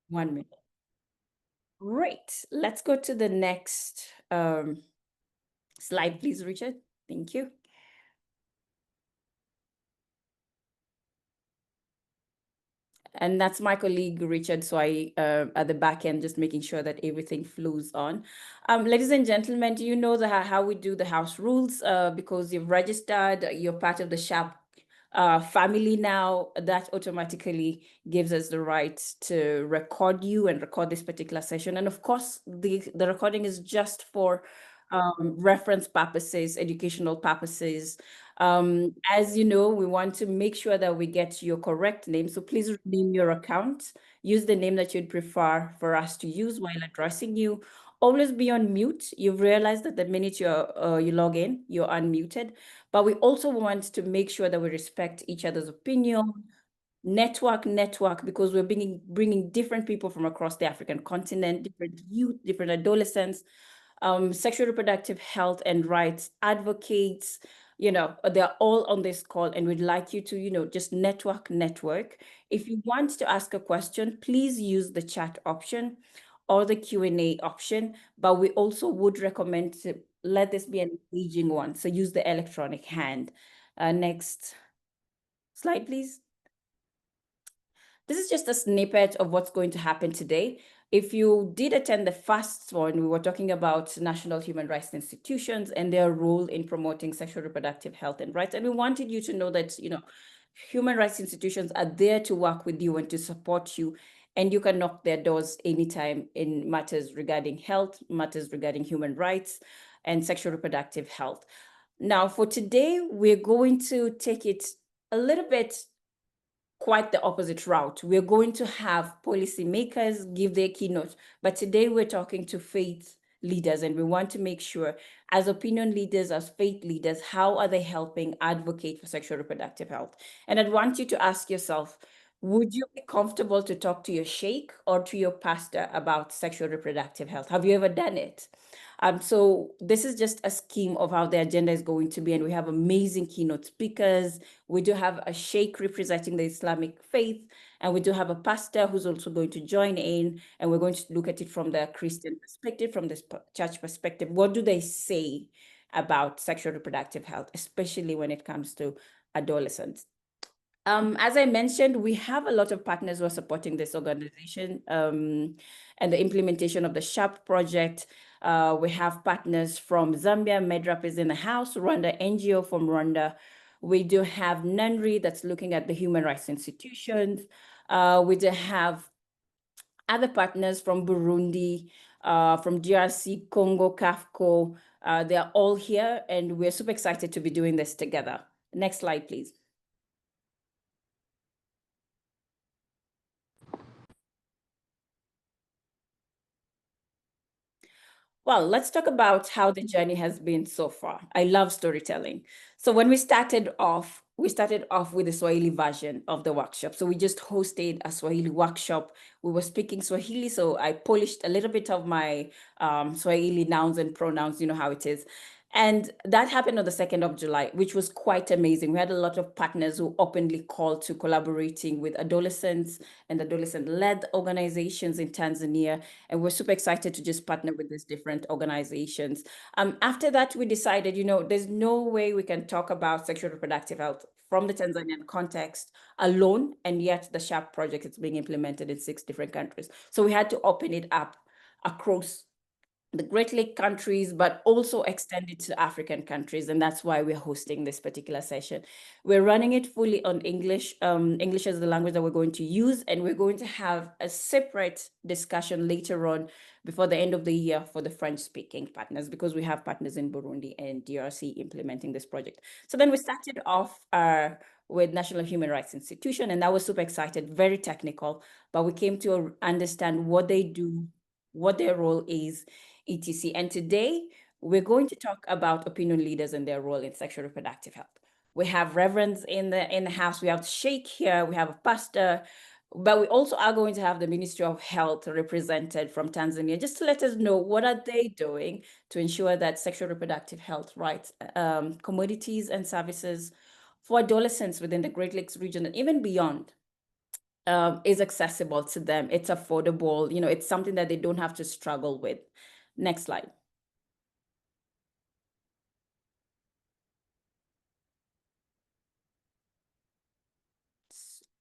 1 minute. Great. Let's go to the next slide, please, Richard. Thank you. And that's my colleague, Richard. So I, at the back end, just making sure that everything flows on. Ladies and gentlemen, do you know how we do the house rules? Because you've registered, you're part of the SHAP family now, that automatically gives us the right to record you and record this particular session. And of course, the recording is just for reference purposes, educational purposes. As you know, we want to make sure that we get your correct name. So please rename your account. Use the name that you'd prefer for us to use while addressing you. Always be on mute. You've realized that the minute you log in, you're unmuted. But we also want to make sure that we respect each other's opinion, network, because we're bringing different people from across the African continent, different youth, different adolescents, sexual reproductive health and rights advocates, they're all on this call, and we'd like you to, just network. If you want to ask a question, please use the chat option or the Q&A option, but we also would recommend to let this be an engaging one. So use the electronic hand. Next slide, please. This is just a snippet of what's going to happen today. If you did attend the first one, we were talking about national human rights institutions and their role in promoting sexual reproductive health and rights. And we wanted you to know that, human rights institutions are there to work with you and to support you. And you can knock their doors anytime in matters regarding health, matters regarding human rights and sexual reproductive health. Now, for today, we're going to take it a little bit quite the opposite route. We're going to have policymakers give their keynote, but today we're talking to faith leaders, and we want to make sure, as opinion leaders, as faith leaders, how are they helping advocate for sexual reproductive health? And I'd want you to ask yourself, would you be comfortable to talk to your sheikh or to your pastor about sexual reproductive health? Have you ever done it? So this is just a scheme of how the agenda is going to be, and we have amazing keynote speakers. We do have a sheikh representing the Islamic faith, and we do have a pastor who's also going to join in, and we're going to look at it from the Christian perspective, from the church perspective. What do they say about sexual reproductive health, especially when it comes to adolescents? As I mentioned, we have a lot of partners who are supporting this organization and the implementation of the SHARP project. We have partners from Zambia, MEDRAP is in the house, Rwanda NGO from Rwanda. We do have NUNRI that's looking at the human rights institutions. We do have other partners from Burundi, from DRC, Congo, CAFCO. They're all here, and we're super excited to be doing this together. Next slide, please. Well, let's talk about how the journey has been so far. I love storytelling. So when we started off with the Swahili version of the workshop. So we just hosted a Swahili workshop. We were speaking Swahili, so I polished a little bit of my Swahili nouns and pronouns, you know how it is. And that happened on the 2nd of July, which was quite amazing. We had a lot of partners who openly called to collaborating with adolescents and adolescent-led organizations in Tanzania. And we're super excited to just partner with these different organizations. After that, we decided, there's no way we can talk about sexual reproductive health from the Tanzanian context alone, and yet the SHARP project is being implemented in 6 different countries. So we had to open it up across the Great Lake countries, but also extend it to African countries. And that's why we're hosting this particular session. We're running it fully on English. English is the language that we're going to use, and we're going to have a separate discussion later on before the end of the year for the French-speaking partners, because we have partners in Burundi and DRC implementing this project. So then we started off with National Human Rights Institution, and that was super excited, very technical, but we came to understand what they do, what their role is, etc. And today, we're going to talk about opinion leaders and their role in sexual reproductive health. We have reverends in the house. We have the sheikh here. We have a pastor. But we also are going to have the Ministry of Health represented from Tanzania, just to let us know what are they doing to ensure that sexual reproductive health rights, commodities and services for adolescents within the Great Lakes region and even beyond is accessible to them. It's affordable, it's something that they don't have to struggle with. Next slide.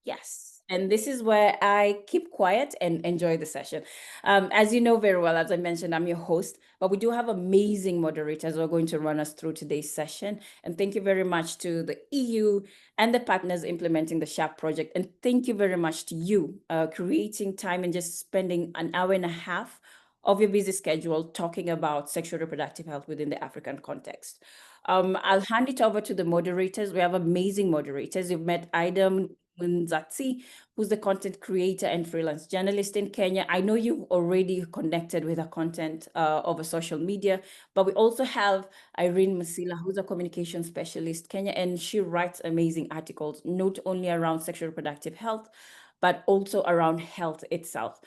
Yes. And this is where I keep quiet and enjoy the session. As you know very well, as I mentioned, I'm your host, but we do have amazing moderators who are going to run us through today's session. And thank you very much to the EU and the partners implementing the SHARP project. And thank you very much to you creating time and just spending an hour and a half of your busy schedule talking about sexual reproductive health within the African context. I'll hand it over to the moderators. We have amazing moderators. You've met Idam Nzatsi, who's the content creator and freelance journalist in Kenya. I know you've already connected with her content over social media, but we also have Irene Masila, who's a communication specialist, Kenya, and she writes amazing articles, not only around sexual reproductive health, but also around health itself.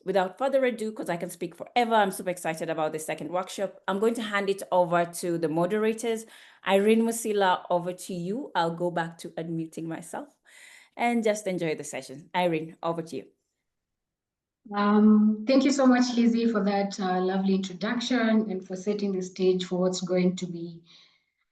Without further ado, because I can speak forever, I'm super excited about the second workshop. I'm going to hand it over to the moderators. Irene Musila, over to you. I'll go back to unmuting myself and just enjoy the session. Irene, over to you. Thank you so much, Lizzie, for that lovely introduction and for setting the stage for what's going to be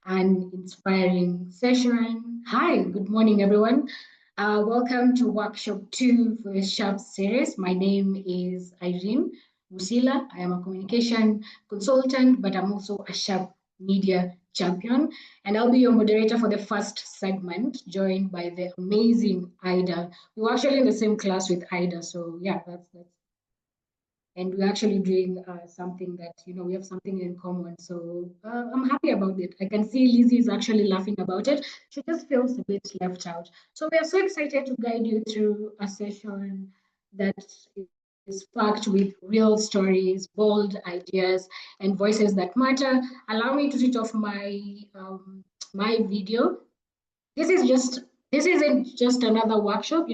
an inspiring session. Hi, good morning, everyone. Welcome to workshop 2 for the SHARP series. My name is Irene Musila. I am a communication consultant, but I'm also a SHARP media champion. And I'll be your moderator for the first segment, joined by the amazing Ida. We were actually in the same class with Ida, so yeah, that's and we're actually doing something that we have something in common, so I'm happy about it. I can see Lizzie is actually laughing about it. She just feels a bit left out, so we are so excited to guide you through a session that is packed with real stories, bold ideas, and voices that matter. Allow me to switch off my video. This isn't just another workshop,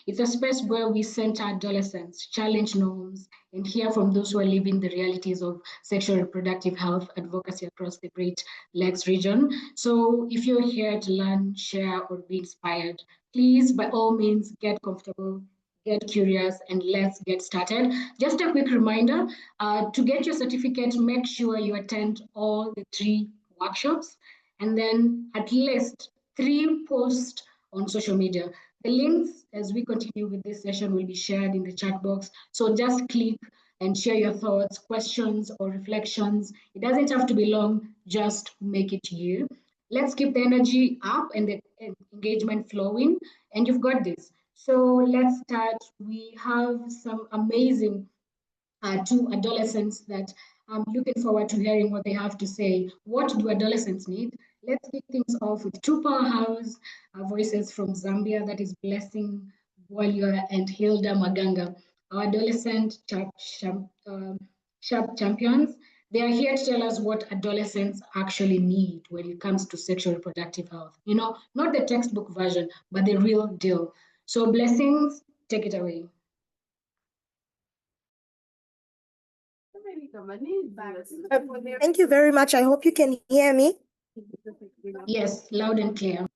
it's a space where we center adolescents, challenge norms, and hear from those who are living the realities of sexual reproductive health advocacy across the Great Lakes region. So if you're here to learn, share, or be inspired, please, by all means, get comfortable, get curious, and let's get started. Just a quick reminder, to get your certificate, make sure you attend all the 3 workshops, and then at least 3 posts on social media. The links, as we continue with this session, will be shared in the chat box. So just click and share your thoughts, questions, or reflections. It doesn't have to be long, just make it you. Let's keep the energy up and the engagement flowing, and you've got this. So let's start. We have some amazing 2 adolescents that I'm looking forward to hearing what they have to say. What do adolescents need? Let's kick things off with 2 powerhouse voices from Zambia, that is Blessing Bwalya and Hilda Maganga, our adolescent sharp champions. They are here to tell us what adolescents actually need when it comes to sexual reproductive health. Not the textbook version, but the real deal. So Blessings, take it away. Thank you very much. I hope you can hear me. Yes, loud and clear.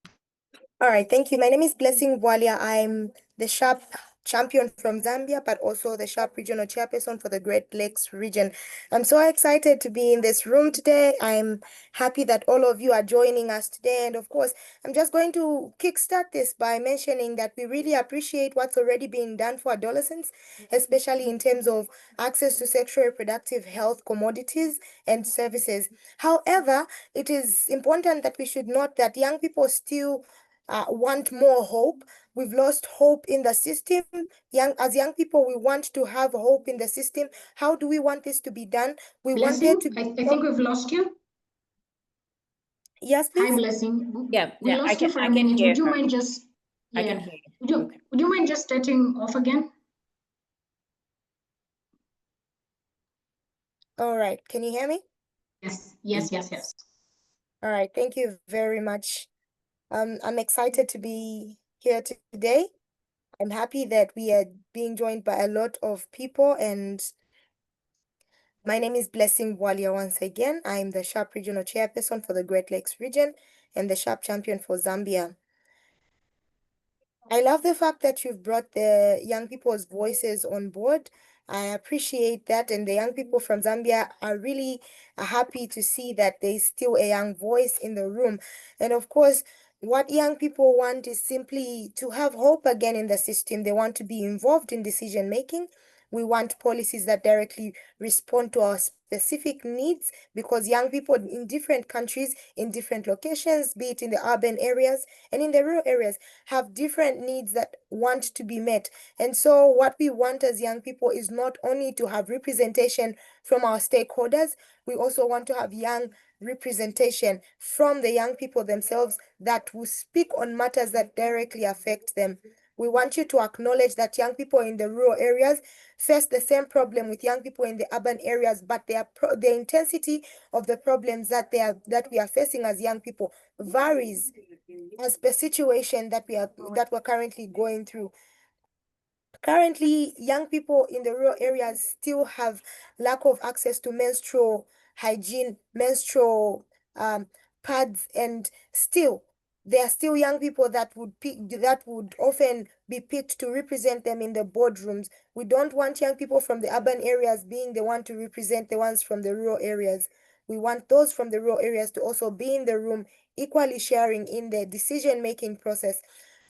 All right, thank you. My name is Blessing Bwalya. I'm the SHARP champion from Zambia, but also the SHARP regional chairperson for the Great Lakes region. I'm so excited to be in this room today. I'm happy that all of you are joining us today. And of course, I'm just going to kickstart this by mentioning that we really appreciate what's already being done for adolescents, especially in terms of access to sexual reproductive health commodities and services. However, it is important that we should note that young people still want more hope. We've lost hope in the system. As young people, we want to have hope in the system. How do we want this to be done? We want there to be. I think we've lost you. Yes, please. Hi, Blessing. Yeah, we lost you for a minute. Would you mind just? Yeah, I can hear you. Would you mind just starting off again? All right. Can you hear me? Yes. All right. Thank you very much. I'm excited to be here today. I'm happy that we are being joined by a lot of people, and my name is Blessing Bwalya once again. I'm the SHARP regional chairperson for the Great Lakes region and the SHARP champion for Zambia. I love the fact that you've brought the young people's voices on board. I appreciate that. And the young people from Zambia are really happy to see that there's still a young voice in the room. And of course, what young people want is simply to have hope again in the system. They want to be involved in decision making. We want policies that directly respond to our specific needs because young people in different countries, in different locations, be it in the urban areas and in the rural areas, have different needs that want to be met. And so, what we want as young people is not only to have representation from our stakeholders, we also want to have young representation from the young people themselves that will speak on matters that directly affect them. We want you to acknowledge that young people in the rural areas face the same problem with young people in the urban areas, but the intensity of the problems that we are facing as young people varies as per situation that we're currently going through. Currently, young people in the rural areas still have lack of access to menstrual hygiene, menstrual pads, and still there are still young people that would often be picked to represent them in the boardrooms. We don't want young people from the urban areas being the one to represent the ones from the rural areas. We want those from the rural areas to also be in the room, equally sharing in the decision-making process.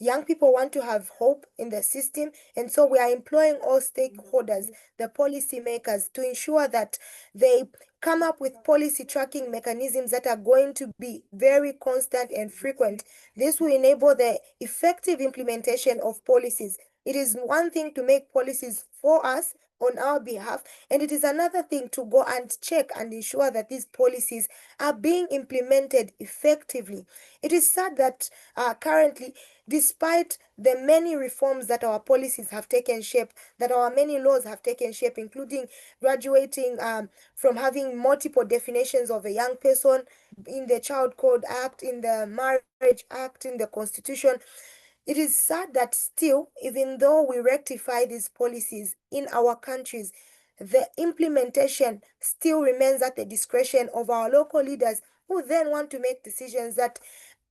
Young people want to have hope in the system, and so we are employing all stakeholders, the policymakers, to ensure that they come up with policy tracking mechanisms that are going to be very constant and frequent. This will enable the effective implementation of policies. It is one thing to make policies for us on our behalf, and it is another thing to go and check and ensure that these policies are being implemented effectively. It is sad that currently, despite the many reforms that our policies have taken shape, that our many laws have taken shape, including graduating from having multiple definitions of a young person in the Child Code Act, in the Marriage Act, in the Constitution, it is sad that still, even though we rectify these policies in our countries, the implementation still remains at the discretion of our local leaders who then want to make decisions that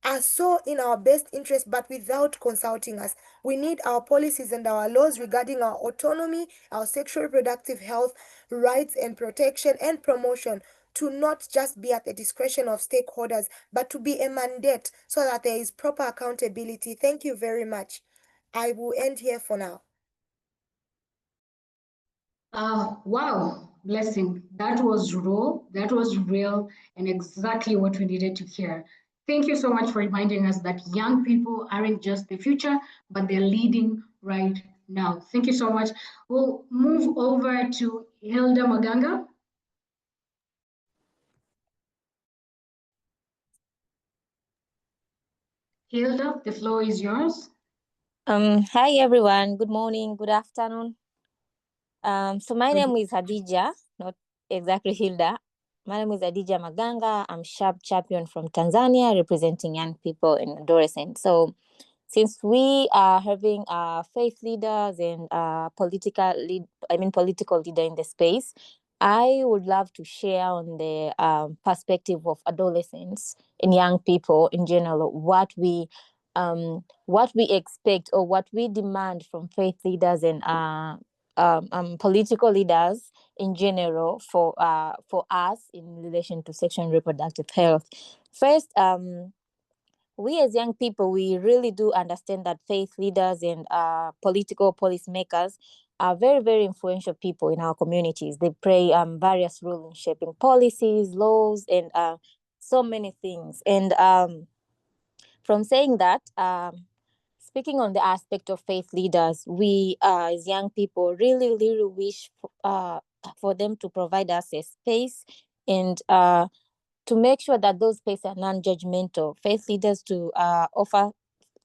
are so in our best interest but without consulting us. We need our policies and our laws regarding our autonomy, our sexual reproductive health, rights and protection and promotion to not just be at the discretion of stakeholders, but to be a mandate so that there is proper accountability. Thank you very much. I will end here for now. Wow, blessing. That was raw, that was real, and exactly what we needed to hear. Thank you so much for reminding us that young people aren't just the future, but they're leading right now. Thank you so much. We'll move over to Hilda Maganga. Hilda, the floor is yours. Hi everyone. Good morning. Good afternoon. So my name is Hadija, not exactly Hilda. My name is Hadija Maganga. I'm SHAP champion from Tanzania, representing young people and adolescents. So since we are having faith leaders and political leader in the space, I would love to share on the perspective of adolescents and young people in general, what we expect or what we demand from faith leaders and political leaders in general for us in relation to sexual and reproductive health. First, we as young people, we really do understand that faith leaders and political policymakers are very, very influential people in our communities. They play various roles in shaping policies, laws, and so many things. And from saying that, speaking on the aspect of faith leaders, we as young people really, really wish for them to provide us a space and to make sure that those spaces are non-judgmental. Faith leaders to offer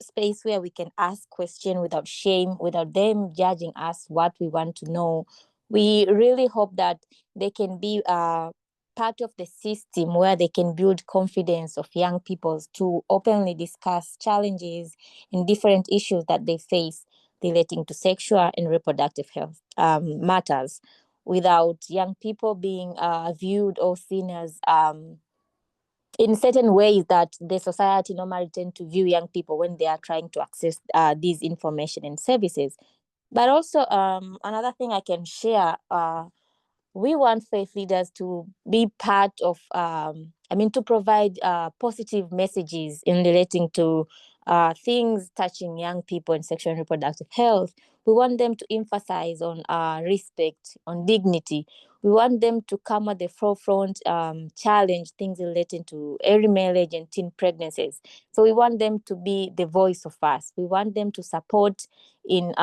space where we can ask questions without shame, without them judging us what we want to know. We really hope that they can be part of the system where they can build confidence of young people to openly discuss challenges and different issues that they face relating to sexual and reproductive health matters, without young people being viewed or seen as in certain ways that the society normally tend to view young people when they are trying to access these information and services. But also, another thing I can share, we want faith leaders to be part of, to provide positive messages in relating to things touching young people and sexual and reproductive health. We want them to emphasize on respect, on dignity. We want them to come at the forefront, challenge things relating to early marriage and teen pregnancies. So we want them to be the voice of us. We want them to support in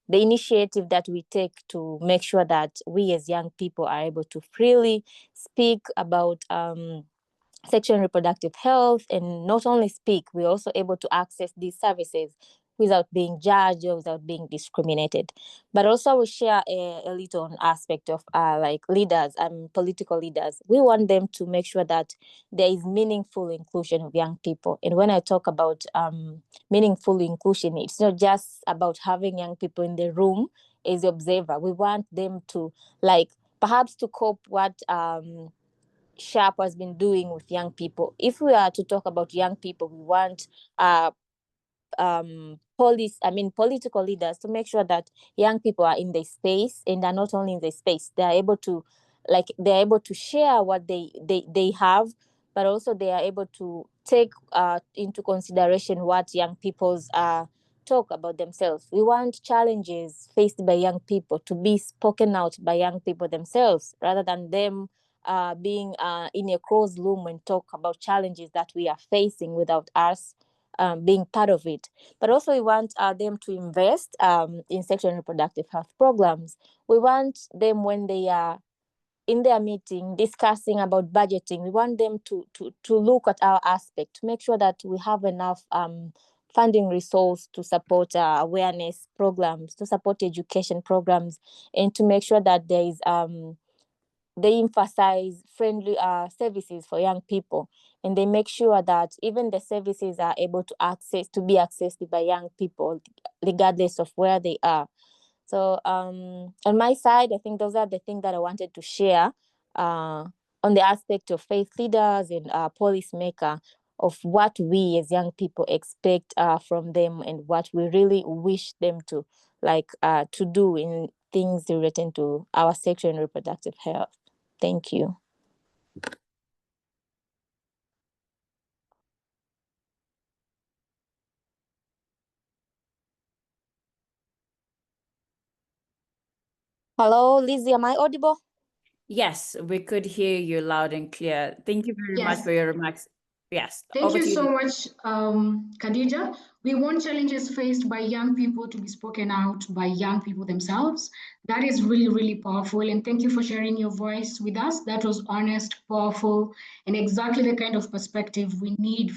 the initiative that we take to make sure that we as young people are able to freely speak about sexual and reproductive health, and not only speak, we're also able to access these services without being judged or without being discriminated. But also we share a little on aspect of like leaders and political leaders. We want them to make sure that there is meaningful inclusion of young people. And when I talk about meaningful inclusion, it's not just about having young people in the room as the observer. We want them to, like, perhaps to cope what Sharp has been doing with young people. If we are to talk about young people, we want political leaders to make sure that young people are in the space, and are not only in the space, they're able to share what they have, but also they are able to take into consideration what young people's talk about themselves. We want challenges faced by young people to be spoken out by young people themselves, rather than them being in a closed room and talk about challenges that we are facing without us being part of it. But also we want them to invest in sexual and reproductive health programs. We want them, when they are in their meeting discussing about budgeting, we want them to look at our aspect, to make sure that we have enough funding resource to support awareness programs, to support education programs, and to make sure that there is they emphasize friendly services for young people, and they make sure that even the services are able to be accessed by young people regardless of where they are. So on my side, I think those are the things that I wanted to share on the aspect of faith leaders and policymaker, of what we as young people expect from them, and what we really wish them to to do in things relating to our sexual and reproductive health. Thank you. Hello, Lizzie, am I audible? Yes, we could hear you loud and clear. Thank you very much Yes. for your remarks. Yes, Thank over you to you. so much, Khadija. We want challenges faced by young people to be spoken out by young people themselves. That is really, really powerful. And thank you for sharing your voice with us. That was honest, powerful, and exactly the kind of perspective we need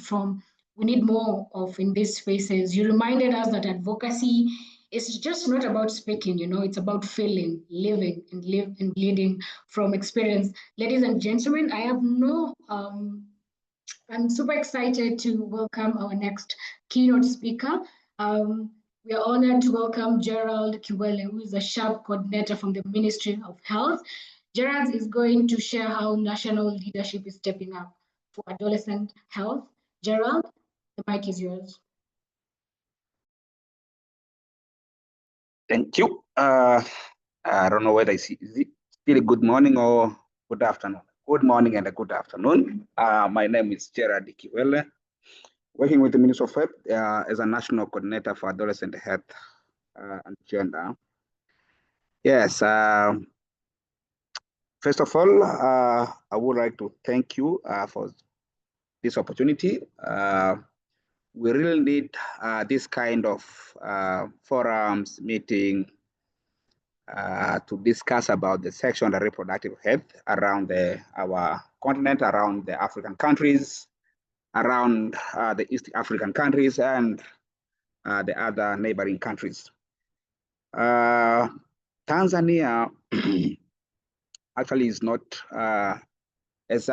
more of in these spaces. You reminded us that advocacy is just not about speaking, it's about feeling, living, and leading from experience. Ladies and gentlemen, I'm super excited to welcome our next keynote speaker. We are honored to welcome Gerald Kiwele, who is a SHARP coordinator from the Ministry of Health. Gerald is going to share how national leadership is stepping up for adolescent health. Gerald, the mic is yours. Thank you. I don't know whether is it still good morning or good afternoon. Good morning and a good afternoon. My name is Gerard Kiwele, working with the Ministry of Health as a national coordinator for adolescent health and gender. Yes. First of all, I would like to thank you for this opportunity. We really need this kind of forums, meeting, to discuss about the sexual and reproductive health around our continent, around the African countries, around the East African countries, and the other neighboring countries. Tanzania actually is not as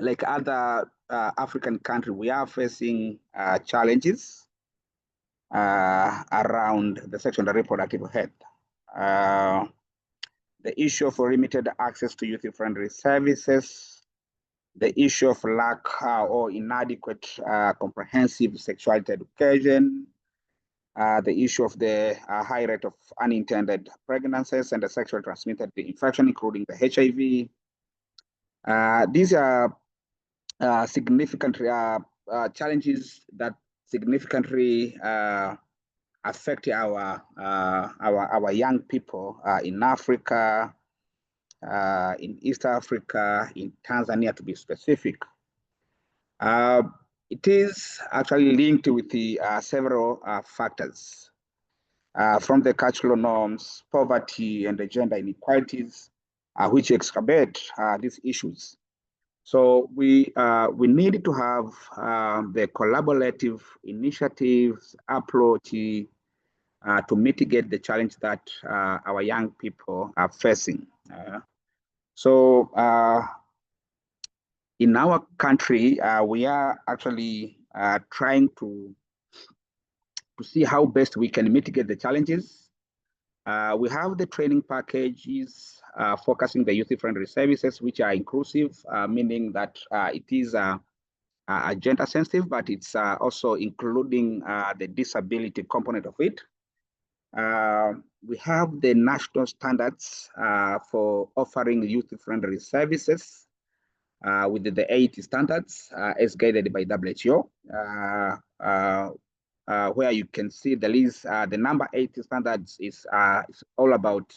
like other African countries. We are facing challenges around the sexual and reproductive health. The issue of limited access to youth-friendly services, the issue of lack or inadequate comprehensive sexuality education, the issue of the high rate of unintended pregnancies and the sexually transmitted infection, including the HIV. These are significant challenges that significantly affect our young people in Africa, in East Africa, in Tanzania, to be specific. It is actually linked with the several factors, from the cultural norms, poverty, and the gender inequalities, which exacerbate these issues. So we need to have the collaborative initiatives approach to mitigate the challenge that our young people are facing. So in our country, we are actually trying to see how best we can mitigate the challenges. We have the training packages focusing the youth-friendly services, which are inclusive, meaning that it is gender sensitive, but it's also including the disability component of it. We have the national standards for offering youth-friendly services with the 8 standards as guided by WHO, where you can see the list. The number 8 standards is all about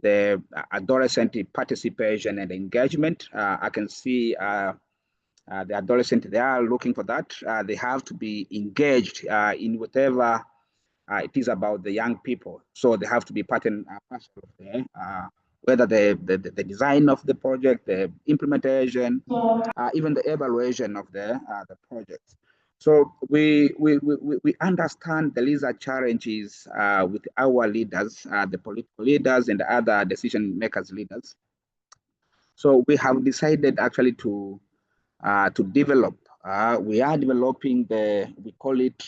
the adolescent participation and engagement. I can see the adolescent, they are looking for that. They have to be engaged in whatever it is about the young people. So they have to be part and parcel of there, whether the design of the project, the implementation, even the evaluation of the project. So we understand there is a challenges with our leaders, the political leaders and the other decision makers leaders. So we have decided actually to develop. We are developing we call it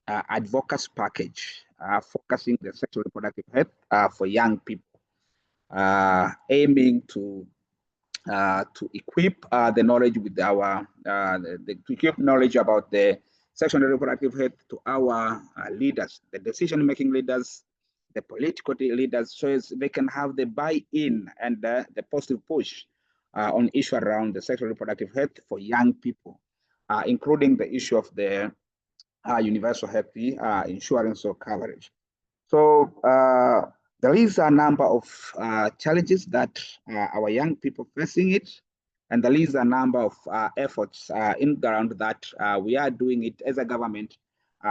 advocacy package, focusing the sexual reproductive health for young people, aiming to equip the knowledge with to equip knowledge about the sexual and reproductive health to our leaders, the decision-making leaders, the political leaders, so they can have the buy-in and the positive push on issue around the sexual reproductive health for young people, including the issue of the universal health insurance or coverage. So there is a number of challenges that our young people facing it, and there is a number of efforts in ground that we are doing it as a government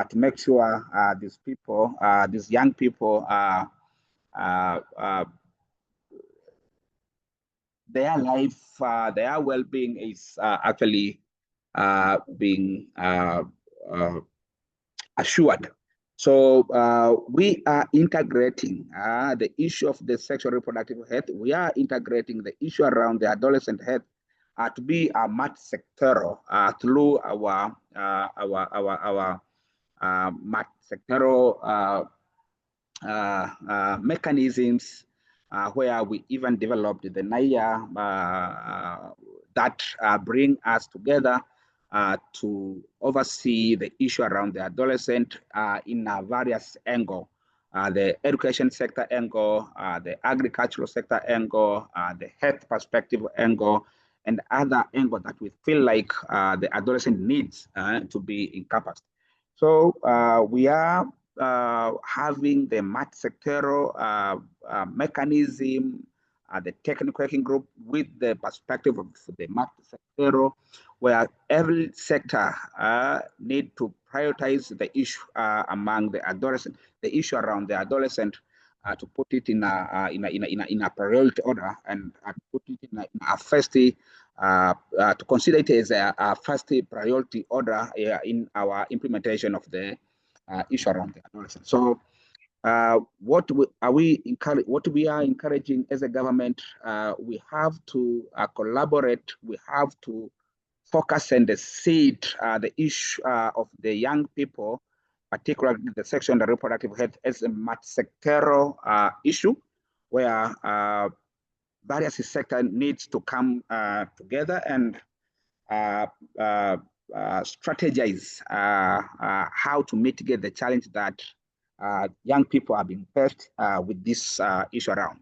to make sure these people, these young people, their life, their well-being is actually being assured. So we are integrating the issue of the sexual reproductive health. We are integrating the issue around the adolescent health to be a multi-sectoral through our multi-sectoral mechanisms, where we even developed the NAIA that bring us together to oversee the issue around the adolescent in a various angle. The education sector angle, the agricultural sector angle, the health perspective angle, and other angle that we feel like the adolescent needs to be encompassed. So we are having the multi-sectoral mechanism, the technical working group with the perspective of the multi-sectoral, where every sector need to prioritize the issue among the adolescent, the issue around the adolescent, to put it in a priority order and put it in a first, to consider it as a first priority order in our implementation of the issue around the adolescent. So what we are encouraging as a government, we have to collaborate, we have to focus and seed the issue of the young people, particularly the sexual and reproductive health, as a multi-sectoral issue, where various sector needs to come together and strategize how to mitigate the challenge that young people are being faced with this issue around.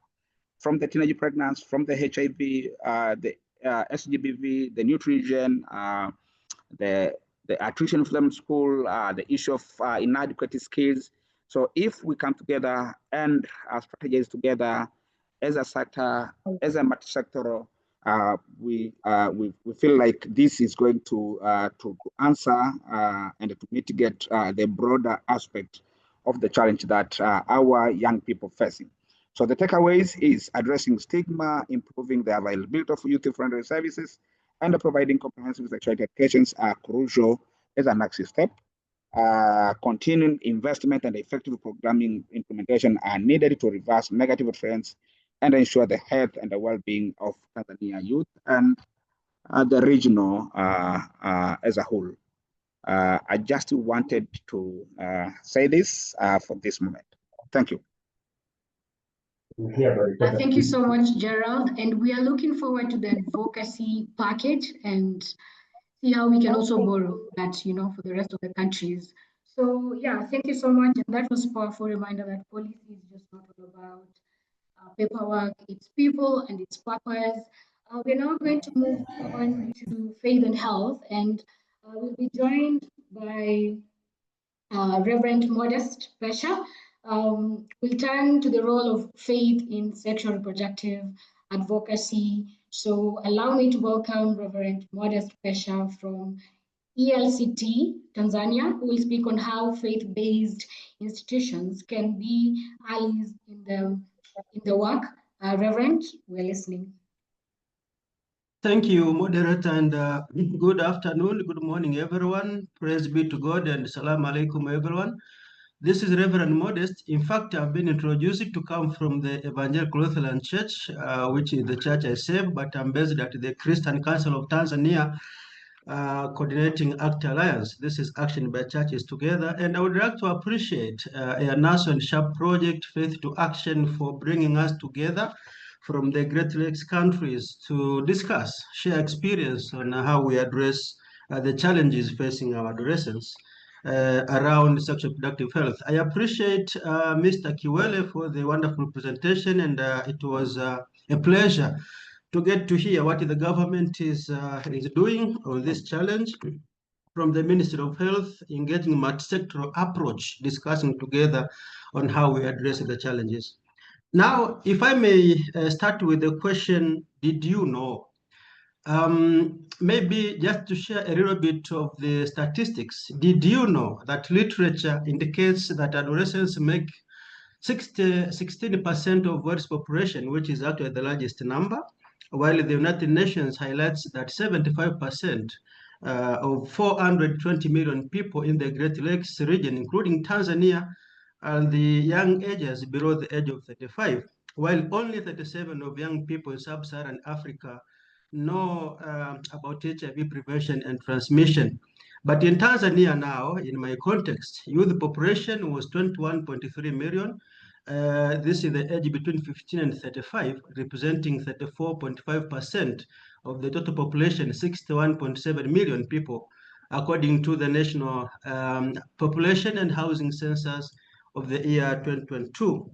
From the teenage pregnancy, from the HIV, the SGBV, the nutrition, the attrition from school, the issue of inadequate skills. So if we come together and strategize together as a sector, as a multi-sectoral, we feel like this is going to answer and to mitigate the broader aspect of the challenge that our young people facing. So the takeaways is addressing stigma, improving the availability of youth-friendly services, and providing comprehensive sexuality educations are crucial as a next step. Continuing investment and effective programming implementation are needed to reverse negative trends and ensure the health and the well-being of Tanzania youth and the regional as a whole. I just wanted to say this for this moment. Thank you. Thank you so much, Gerald. And we are looking forward to the advocacy package and see how we can also borrow that, for the rest of the countries. So yeah, thank you so much. And that was a powerful reminder that policy is just not all about paperwork, it's people and it's purpose. We're now going to move on to faith and health, and we'll be joined by Reverend Modest Pesha. We'll turn to the role of faith in sexual reproductive advocacy. So allow me to welcome Reverend Modest Pesha from ELCT Tanzania, who will speak on how faith-based institutions can be allies in the work. Reverend, we're listening. Thank you, moderator, and good afternoon, good morning, everyone. Praise be to God and salam alaikum, everyone. This is Reverend Modest. In fact, I've been introduced to come from the Evangelical Lutheran Church, which is the church I serve, but I'm based at the Christian Council of Tanzania, coordinating ACT Alliance. This is Action by Churches Together. And I would like to appreciate a NASA and SHARP project, Faith to Action, for bringing us together from the Great Lakes countries to discuss, share experience on how we address the challenges facing our adolescents around sexual reproductive health. I appreciate Mr. Kiwele for the wonderful presentation, and it was a pleasure to get to hear what the government is doing on this challenge from the Ministry of Health, engaging multi-sectoral approach, discussing together on how we address the challenges. Now, if I may start with the question, did you know? Maybe just to share a little bit of the statistics, did you know that literature indicates that adolescents make 16% of world's population, which is actually the largest number, while the United Nations highlights that 75% of 420 million people in the Great Lakes region, including Tanzania, and the young ages below the age of 35, while only 37% of young people in sub-Saharan Africa know about HIV prevention and transmission. But in Tanzania now, in my context, youth population was 21.3 million. This is the age between 15 and 35, representing 34.5% of the total population, 61.7 million people, according to the National Population and Housing Census of the year 2022.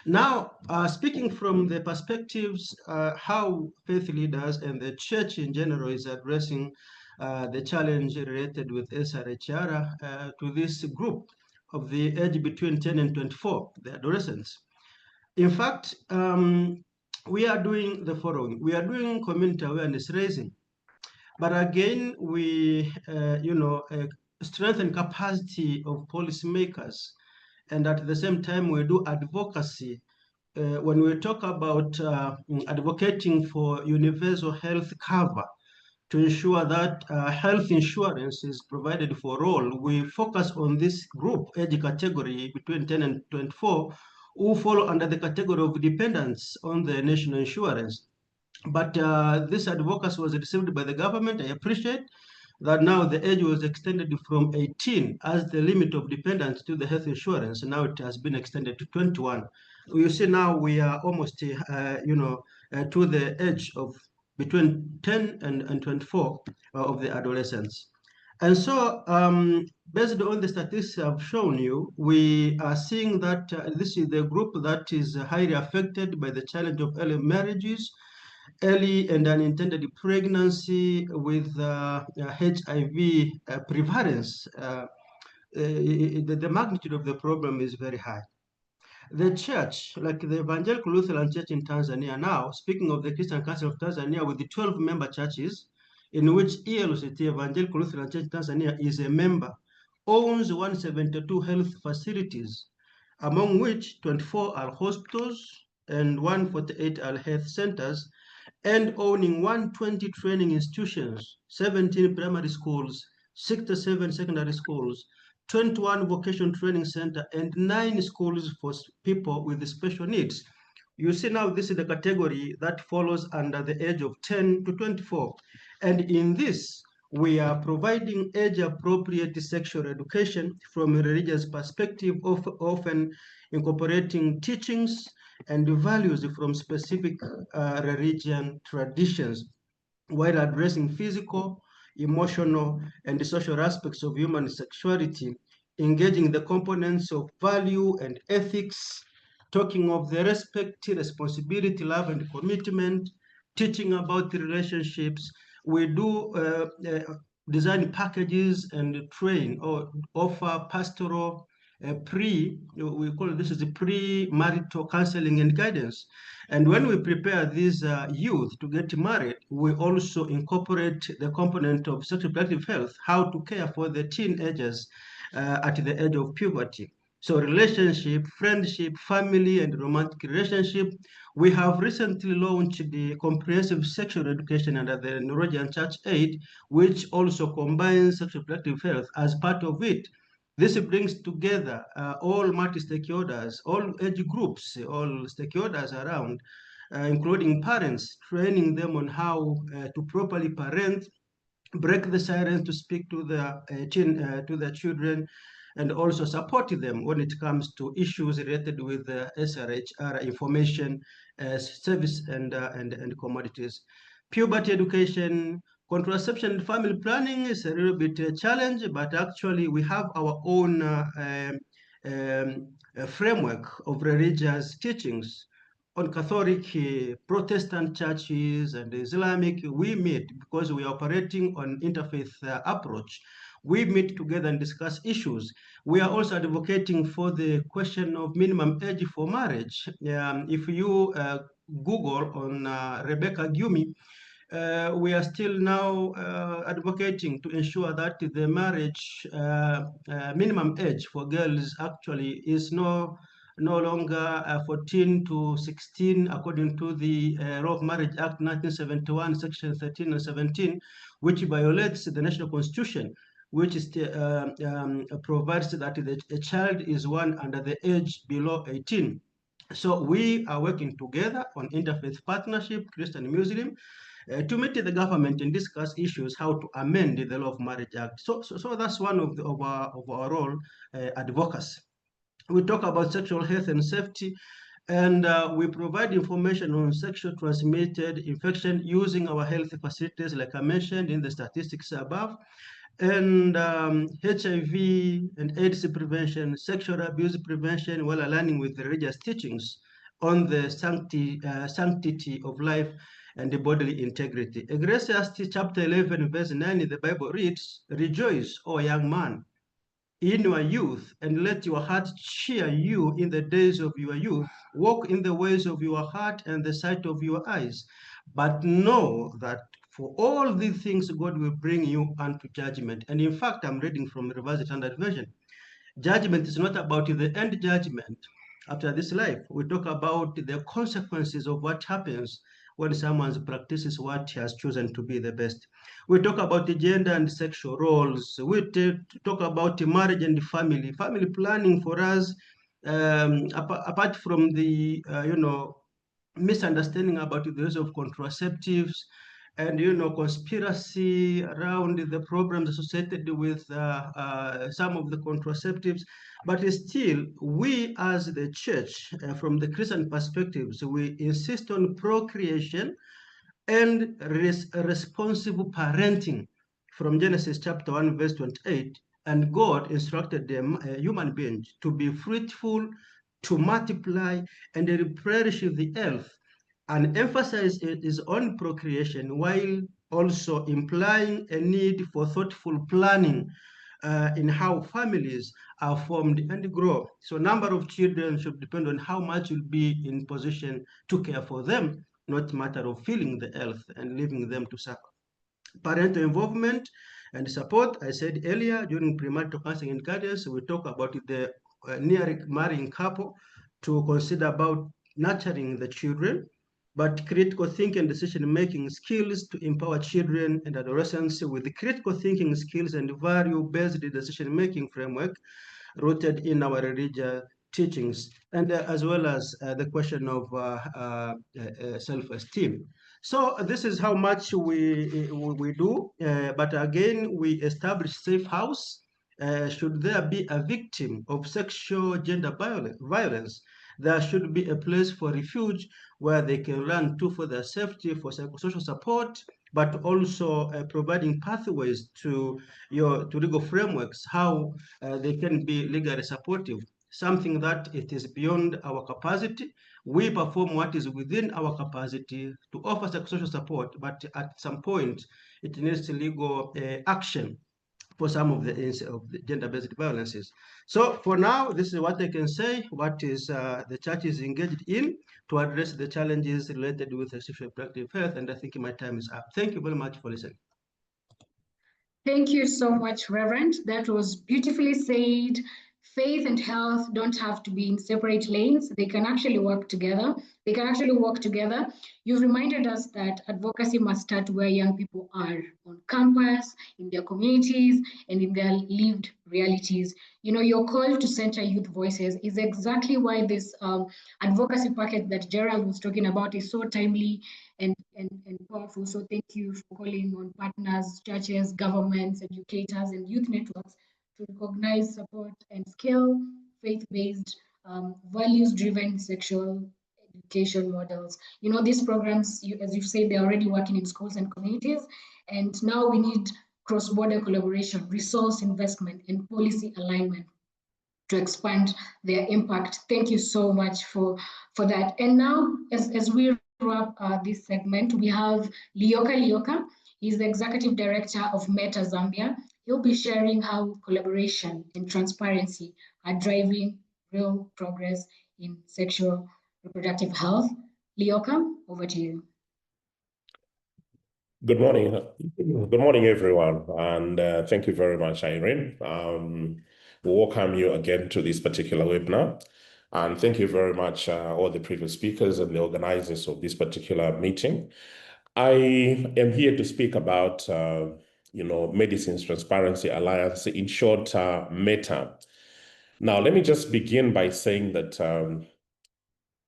Now, speaking from the perspectives how faith leaders and the church in general is addressing the challenge related with SRH to this group of the age between 10 and 24, the adolescents. In fact, we are doing the following. We are doing community awareness raising. But again, we, strengthen capacity of policymakers. And at the same time, we do advocacy. When we talk about advocating for universal health cover to ensure that health insurance is provided for all, we focus on this group age category between 10 and 24 who fall under the category of dependence on the national insurance. But this advocacy was received by the government. I appreciate. that now the age was extended from 18 as the limit of dependence to the health insurance. Now it has been extended to 21. You see now we are almost, to the age of between 10 and 24 of the adolescents. And so, based on the statistics I've shown you, we are seeing that this is the group that is highly affected by the challenge of early marriages, early and unintended pregnancy with HIV prevalence. The magnitude of the problem is very high. The church, like the Evangelical Lutheran Church in Tanzania now, speaking of the Christian Council of Tanzania with the 12 member churches, in which ELCT, Evangelical Lutheran Church Tanzania, is a member, owns 172 health facilities, among which 24 are hospitals and 148 are health centers, and owning 120 training institutions, 17 primary schools, 67 secondary schools, 21 vocational training center, and 9 schools for people with special needs. You see now this is the category that follows under the age of 10 to 24. And in this, we are providing age-appropriate sexual education from a religious perspective, often incorporating teachings and values from specific religion traditions, while addressing physical, emotional, and social aspects of human sexuality, engaging the components of value and ethics, talking of the respect, responsibility, love, and commitment, teaching about the relationships. We do design packages and train or offer pastoral we call this is the pre-marital counseling and guidance. And when we prepare these youth to get married, we also incorporate the component of sexual reproductive health, how to care for the teenagers at the age of puberty. So relationship, friendship, family, and romantic relationship. We have recently launched the comprehensive sexual education under the Norwegian Church Aid, which also combines sexual reproductive health as part of it. This brings together all multi-stakeholders, all age groups, all stakeholders around, including parents, training them on how to properly parent, break the silence to speak to the children, and also support them when it comes to issues related with the SRH, information, service, and commodities. Puberty education, contraception, and family planning is a little bit a challenge, but actually we have our own framework of religious teachings on Catholic, Protestant churches, and Islamic. We meet because we are operating on interfaith approach. We meet together and discuss issues. We are also advocating for the question of minimum age for marriage. If you Google on Rebecca Gyumi, we are still now advocating to ensure that the marriage minimum age for girls actually is no longer 14 to 16, according to the Law of Marriage Act 1971, Section 13 and 17, which violates the national constitution, which is, provides that a child is one under the age below 18. So we are working together on interfaith partnership, Christian and Muslim, to meet the government and discuss issues, how to amend the Law of Marriage Act. So that's one of our role, advocacy. We talk about sexual health and safety, and we provide information on sexual transmitted infection using our health facilities, like I mentioned in the statistics above, and HIV and AIDS prevention, sexual abuse prevention, while aligning with the religious teachings on the sanctity of life and the bodily integrity. Ecclesiastes chapter 11, verse 9 in the Bible reads, "Rejoice, O young man, in your youth, and let your heart cheer you in the days of your youth. Walk in the ways of your heart and the sight of your eyes. But know that for all these things God will bring you unto judgment." And in fact, I'm reading from the Revised Standard Version. Judgment is not about the end judgment after this life. We talk about the consequences of what happens when someone practices what he has chosen to be the best. We talk about the gender and sexual roles. We talk about the marriage and the family planning for us. Apart from the misunderstanding about the use of contraceptives, and conspiracy around the problems associated with some of the contraceptives. But still, we as the church, from the Christian perspectives, we insist on procreation and responsible parenting from Genesis chapter 1, verse 28. And God instructed them, human beings, to be fruitful, to multiply, and replenish the earth, and emphasize it is on procreation, while also implying a need for thoughtful planning in how families are formed and grow. So number of children should depend on how much you'll be in position to care for them, not a matter of filling the earth and leaving them to suffer. Parental involvement and support, I said earlier, during premarital counseling and guidance, we talk about the near marrying couple to consider about nurturing the children, but critical thinking and decision-making skills to empower children and adolescents with the critical thinking skills and value-based decision-making framework rooted in our religious teachings, and as well as the question of self-esteem. So this is how much we do, but again, we establish safe house. Should there be a victim of sexual gender violence, there should be a place for refuge where they can run to for their safety, for psychosocial support, but also providing pathways to legal frameworks, how they can be legally supportive, something that it is beyond our capacity. We perform what is within our capacity to offer psychosocial support, but at some point, it needs legal action for some of the gender-based violences. So for now, this is what I can say, what is the church is engaged in to address the challenges related with sexual reproductive health, and I think my time is up. Thank you very much for listening. Thank you so much, Reverend. That was beautifully said. Faith and health don't have to be in separate lanes. They can actually work together. They can actually work together. You've reminded us that advocacy must start where young people are, on campus, in their communities, and in their lived realities. Your call to center youth voices is exactly why this advocacy package that Gerald was talking about is so timely and powerful. So thank you for calling on partners, churches, governments, educators, and youth networks to recognize, support, and scale faith-based, values-driven sexual education models. These programs, as you've said, they're already working in schools and communities, and now we need cross-border collaboration, resource investment, and policy alignment to expand their impact. Thank you so much for that. And now, as we wrap this segment, we have Lioka. He's the Executive Director of Meta Zambia. He'll be sharing how collaboration and transparency are driving real progress in sexual reproductive health. Lioka, over to you. Good morning. Good morning, everyone. And thank you very much, Irene. We welcome you again to this particular webinar. And thank you very much, all the previous speakers and the organizers of this particular meeting. I am here to speak about, Medicines Transparency Alliance, in short, META. Now, let me just begin by saying that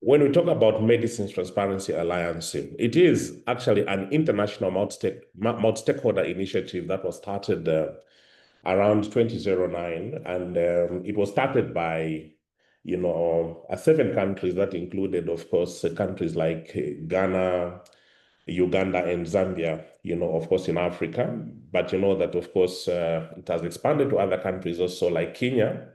when we talk about Medicines Transparency Alliance, it is actually an international multi-stakeholder initiative that was started around 2009, and it was started by 7 countries that included, of course, countries like Ghana, Uganda, and Zambia, of course, in Africa. But that, of course, it has expanded to other countries also, like Kenya.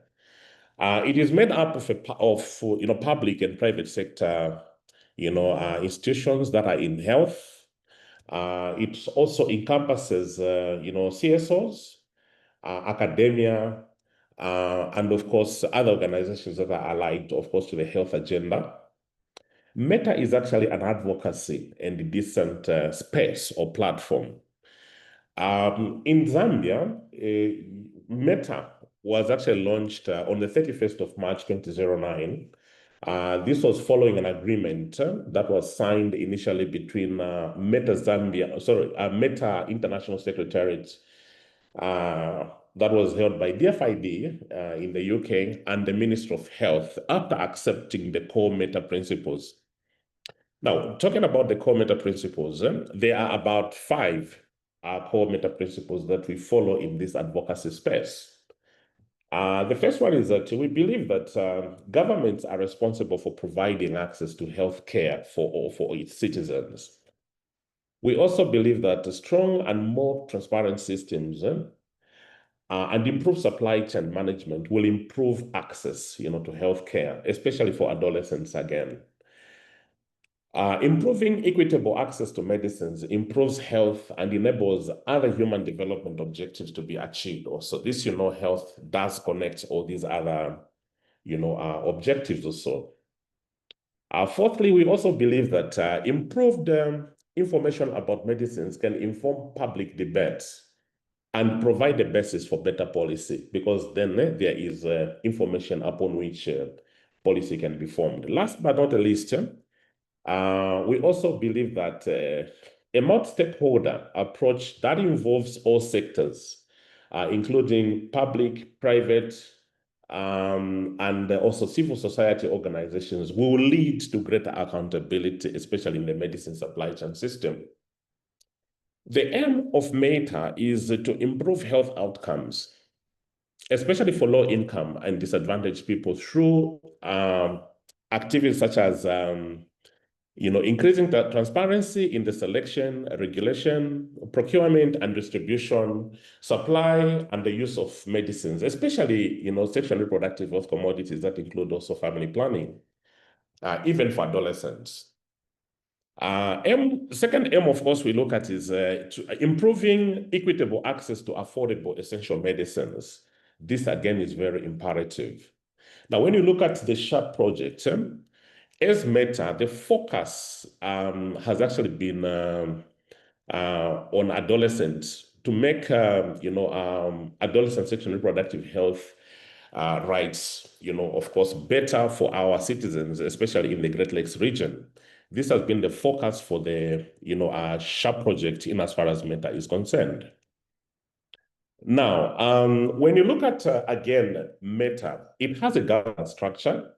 It is made up of public and private sector, institutions that are in health. It also encompasses, CSOs, academia, and of course, other organizations that are allied, of course, to the health agenda. Meta is actually an advocacy and decent space or platform. In Zambia, Meta was actually launched on the 31st of March 2009. This was following an agreement that was signed initially between Meta International Secretariat that was held by DFID in the UK and the Ministry of Health after accepting the core Meta principles. Now, talking about the core meta principles, there are about 5 core meta principles that we follow in this advocacy space. The first one is that we believe that governments are responsible for providing access to health care for its citizens. We also believe that strong and more transparent systems and improved supply chain management will improve access, to healthcare, especially for adolescents again. Improving equitable access to medicines improves health and enables other human development objectives to be achieved. Also, this, health does connect all these other, objectives also. Fourthly, we also believe that improved information about medicines can inform public debates and provide a basis for better policy, because then there is information upon which policy can be formed. Last but not least, we also believe that a multi-stakeholder approach that involves all sectors, including public, private, and also civil society organizations, will lead to greater accountability, especially in the medicine supply chain system. The aim of META is to improve health outcomes, especially for low-income and disadvantaged people, through activities such as increasing the transparency in the selection, regulation, procurement and distribution, supply, and the use of medicines, especially sexual and reproductive health commodities that include also family planning, even for adolescents. Second aim, of course, we look at is improving equitable access to affordable essential medicines. This again is very imperative. Now, when you look at the SHARP project, as META, the focus has actually been on adolescents to make adolescent sexual and reproductive health rights, of course, better for our citizens, especially in the Great Lakes region. This has been the focus for the SHARP project in as far as META is concerned. Now, when you look at, again, META, it has a governance structure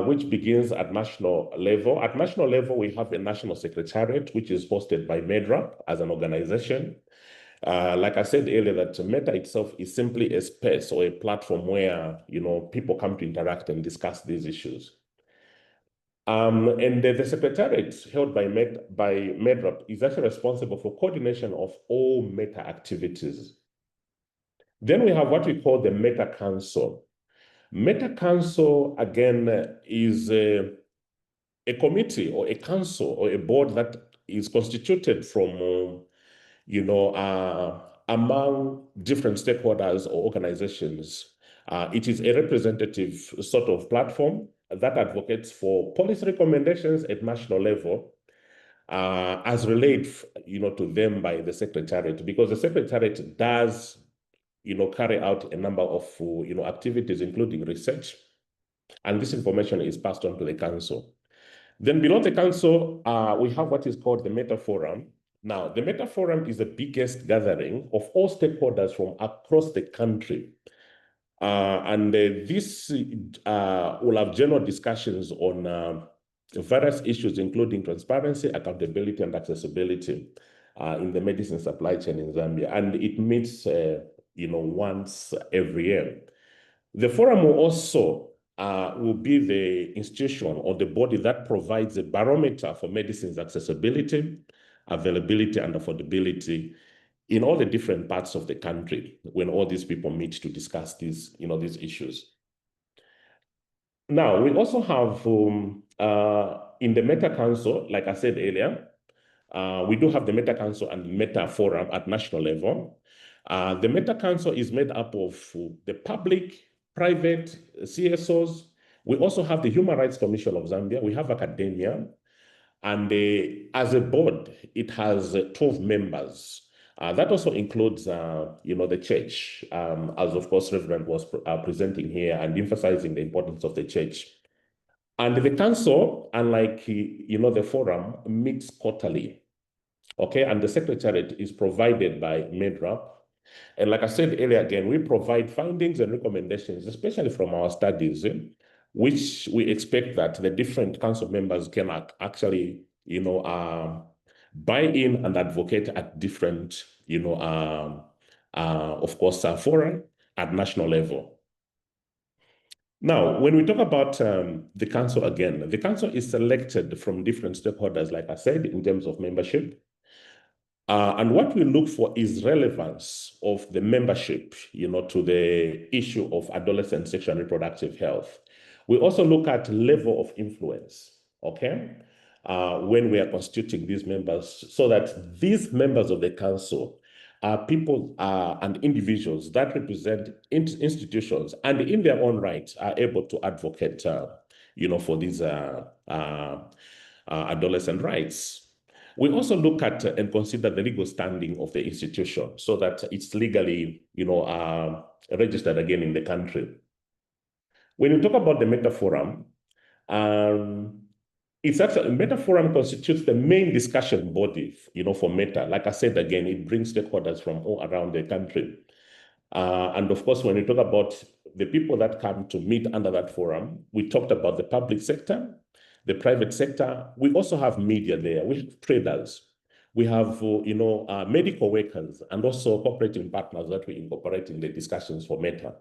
which begins at national level. At national level, we have a national secretariat, which is hosted by MEDRAP as an organization. Like I said earlier, that META itself is simply a space or a platform where people come to interact and discuss these issues. And the secretariat held by MEDRAP is actually responsible for coordination of all META activities. Then we have what we call the META Council. META Council, again, is a committee or a council or a board that is constituted from, among different stakeholders or organizations. It is a representative sort of platform that advocates for policy recommendations at national level as relayed, to them by the secretariat, because the secretariat does, carry out a number of, activities, including research, and this information is passed on to the council. Then below the council, we have what is called the META Forum. Now, the META Forum is the biggest gathering of all stakeholders from across the country. And this will have general discussions on various issues, including transparency, accountability, and accessibility in the medicine supply chain in Zambia. And it meets, once every year. The forum will also will be the institution or the body that provides a barometer for medicines accessibility, availability, and affordability in all the different parts of the country when all these people meet to discuss these, these issues. Now, we also have in the META Council, like I said earlier, we do have the META Council and META Forum at national level. The META Council is made up of the public, private, CSOs. We also have the Human Rights Commission of Zambia. We have academia. And as a board, it has 12 members. That also includes, the church, as of course Reverend was presenting here and emphasizing the importance of the church. And the council, unlike, the forum, meets quarterly, okay? And the secretariat is provided by MEDRAP. And like I said earlier, again, we provide findings and recommendations, especially from our studies, which we expect that the different council members can actually, buy in and advocate at different, of course, fora at national level. Now, when we talk about the council again, the council is selected from different stakeholders, like I said, in terms of membership. And what we look for is relevance of the membership, to the issue of adolescent sexual and reproductive health. We also look at level of influence, okay, when we are constituting these members, so that these members of the council are people and individuals that represent institutions and in their own right are able to advocate, for these adolescent rights. We also look at and consider the legal standing of the institution so that it's legally, registered again in the country. When you talk about the Meta Forum, it's actually Meta Forum constitutes the main discussion body, for Meta. Like I said again, it brings stakeholders from all around the country. And of course, when you talk about the people that come to meet under that forum, we talked about the public sector, the private sector. We also have media there. We have traders. We have, medical workers and also cooperating partners that we incorporate in the discussions for Meta.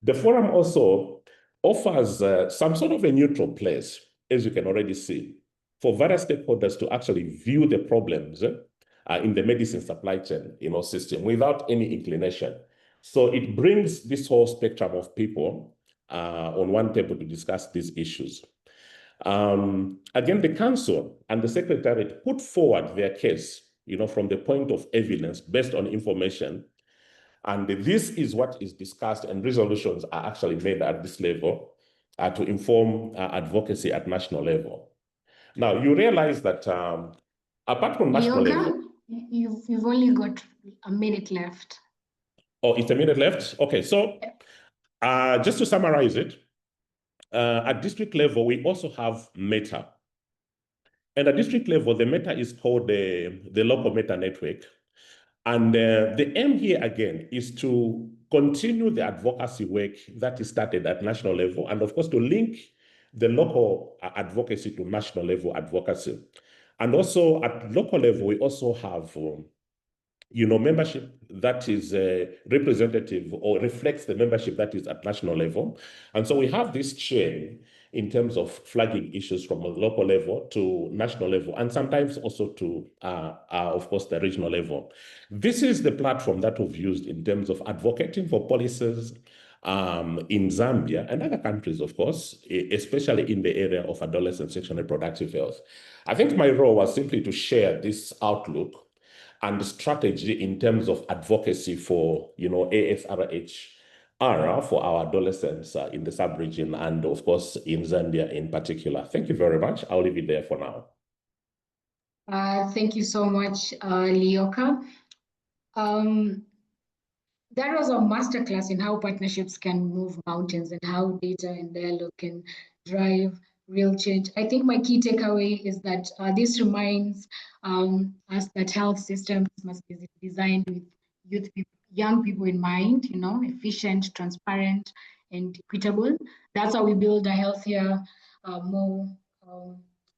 The forum also offers some sort of a neutral place, as you can already see, for various stakeholders to actually view the problems in the medicine supply chain, system without any inclination. So it brings this whole spectrum of people on one table to discuss these issues. Again, the council and the secretariat put forward their case, from the point of evidence based on information. And this is what is discussed, and resolutions are actually made at this level to inform advocacy at national level. Now, you realize that apart from national level... You've only got a minute left. Oh, it's a minute left? Okay, so just to summarize it, at district level, we also have Meta. And at district level, the Meta is called the local Meta network. And the aim here, again, is to continue the advocacy work that is started at national level, and of course, to link the local advocacy to national level advocacy. And also at local level, we also have membership that is representative or reflects the membership that is at national level. And so we have this chain in terms of flagging issues from a local level to national level, and sometimes also to, of course, the regional level. This is the platform that we've used in terms of advocating for policies in Zambia and other countries, of course, especially in the area of adolescent sexual and reproductive health. I think my role was simply to share this outlook and strategy in terms of advocacy for, SRH for our adolescents in the sub-region and, of course, in Zambia in particular. Thank you very much. I'll leave it there for now. Thank you so much, Leoka. That was a masterclass in how partnerships can move mountains and how data and dialogue can drive real change. I think my key takeaway is that this reminds us that health systems must be designed with young people in mind, efficient, transparent, and equitable. That's how we build a healthier, more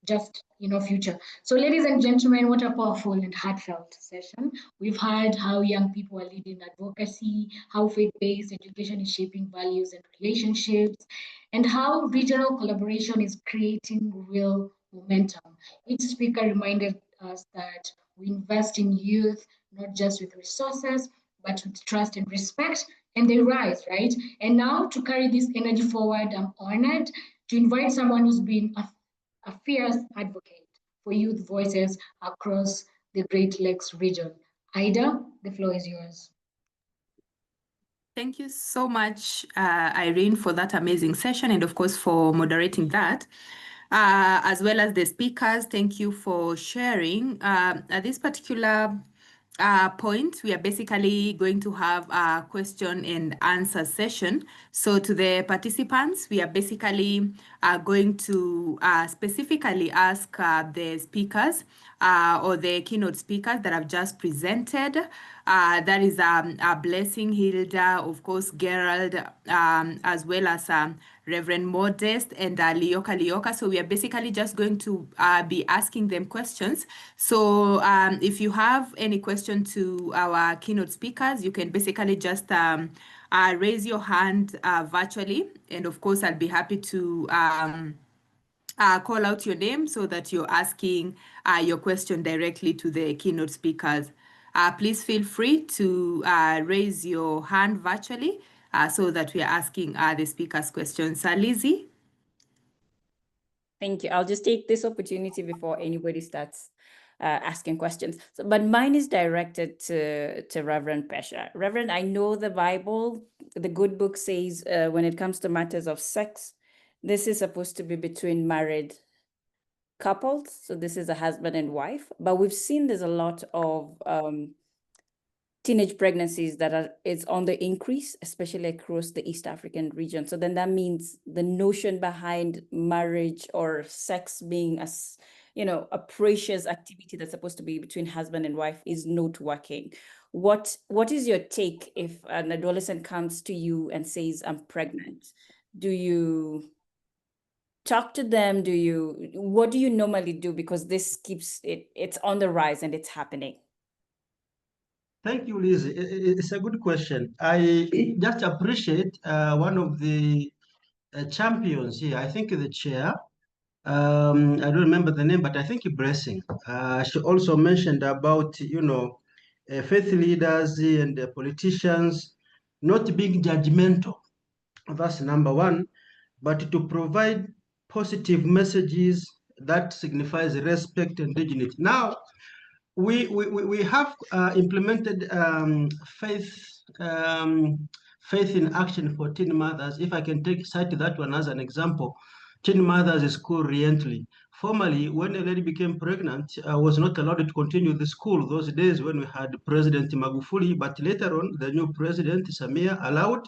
just future. So ladies and gentlemen, what a powerful and heartfelt session. We've heard how young people are leading advocacy, how faith-based education is shaping values and relationships, and how regional collaboration is creating real momentum. Each speaker reminded us that we invest in youth, not just with resources, but with trust and respect, and they rise, right? And now to carry this energy forward, I'm honored to invite someone who's been a fierce advocate for youth voices across the Great Lakes region. Ida, the floor is yours. Thank you so much, Irene, for that amazing session and, of course, for moderating that. As well as the speakers, thank you for sharing. At this particular point, we are basically going to have a question and answer session. So to the participants, we are basically going to specifically ask the speakers or the keynote speakers that have just presented. That is Blessing, Hilda, of course, Gerald, as well as Reverend Modest and Lioka Lioka. So we are basically just going to be asking them questions. So if you have any question to our keynote speakers, you can basically just raise your hand virtually. And of course, I'll be happy to call out your name so that you're asking your question directly to the keynote speakers. Please feel free to raise your hand virtually so that we are asking the speakers questions. Lizzie? Thank you. I'll just take this opportunity before anybody starts asking questions. So, but mine is directed to Reverend Pesha. Reverend, I know the Bible, the good book says when it comes to matters of sex, this is supposed to be between married couples. So this is a husband and wife. But we've seen there's a lot of teenage pregnancies that it's on the increase, especially across the East African region. So then that means the notion behind marriage or sex being a precious activity that's supposed to be between husband and wife is not working. What is your take if an adolescent comes to you and says, I'm pregnant? Do you talk to them? What do you normally do? Because this it's on the rise and it's happening. Thank you, Liz. It's a good question. I just appreciate one of the champions here. I think the chair. I don't remember the name, but I think Blessing. She also mentioned about faith leaders and politicians not being judgmental. That's number one, but to provide positive messages that signifies respect and dignity. Now, we have implemented faith in action for teen mothers. If I can cite that one as an example, teen mothers school recently. Formerly, when a lady became pregnant, was not allowed to continue the school. Those days when we had President Magufuli, but later on, the new president Samia allowed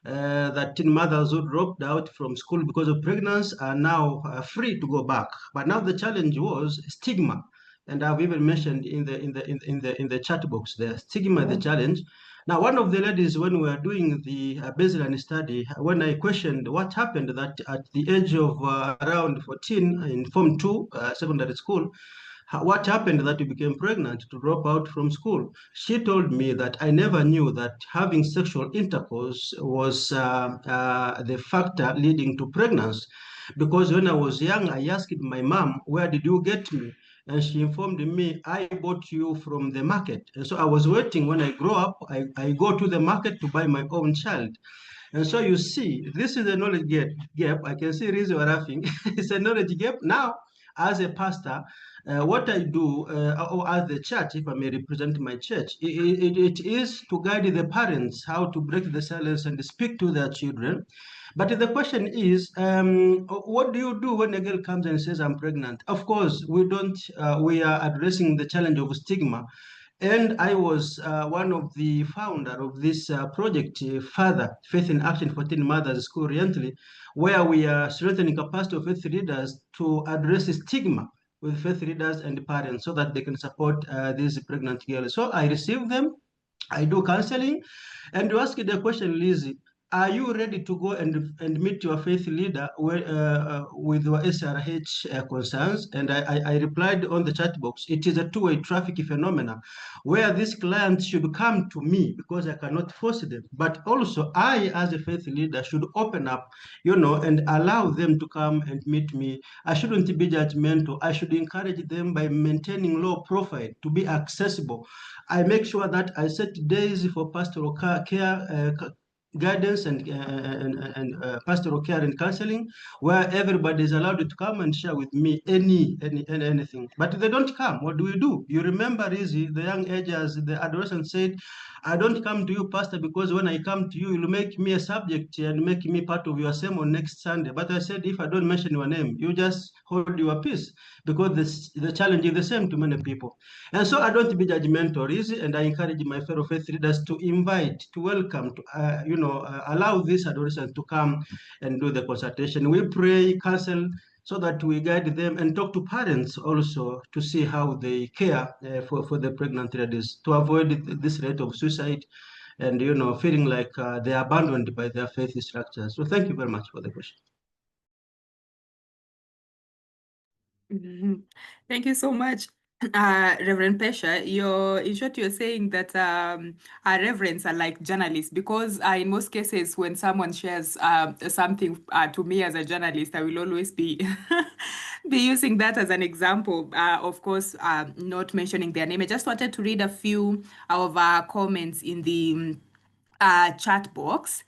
that teen mothers who dropped out from school because of pregnancy are now free to go back. But now the challenge was stigma, and I've even mentioned in the chat box there, stigma is the challenge. Now, one of the ladies, when we were doing the baseline study, when I questioned what happened that at the age of around 14 in Form 2 secondary school, what happened that you became pregnant to drop out from school? She told me that I never knew that having sexual intercourse was the factor leading to pregnancy. Because when I was young, I asked my mom, where did you get me? And she informed me, I bought you from the market. And so I was waiting when I grow up, I go to the market to buy my own child. And so you see, this is a knowledge gap. I can see reason you're laughing. It's a knowledge gap. Now, as a pastor, what I do, or as the church, if I may represent my church, it is to guide the parents how to break the silence and speak to their children. But the question is, what do you do when a girl comes and says, I'm pregnant? Of course, we are addressing the challenge of stigma. And I was one of the founder of this project, Father, Faith in Action for Teen Mothers School recently, where we are strengthening capacity of faith leaders to address stigma with faith leaders and parents so that they can support these pregnant girls. So I receive them, I do counseling, and to ask you the question, Lizzie, are you ready to go and meet your faith leader with your SRH concerns? And I replied on the chat box, it is a two-way traffic phenomenon where these clients should come to me because I cannot force them. But also I, as a faith leader, should open up, and allow them to come and meet me. I shouldn't be judgmental. I should encourage them by maintaining low profile to be accessible. I make sure that I set days for pastoral care, guidance and pastoral care and counseling, where everybody is allowed to come and share with me anything. But they don't come. What do we do? You remember, Rizzy, the young agers, the adolescent said, I don't come to you, Pastor, because when I come to you, you'll make me a subject and make me part of your sermon next Sunday. But I said, if I don't mention your name, you just hold your peace, because the challenge is the same to many people. And so I don't be judgmental, Rizzy, and I encourage my fellow faith leaders to invite, to welcome, to allow this adolescent to come and do the consultation. We pray, counsel, so that we guide them and talk to parents also to see how they care for the pregnant ladies to avoid this rate of suicide and feeling like they're abandoned by their faith structures. So thank you very much for the question. Thank you so much, Reverend Pesha. In short, you're saying that our reverends are like journalists, because in most cases, when someone shares something to me as a journalist, I will always be be using that as an example. Of course, not mentioning their name. I just wanted to read a few of our comments in the chat box.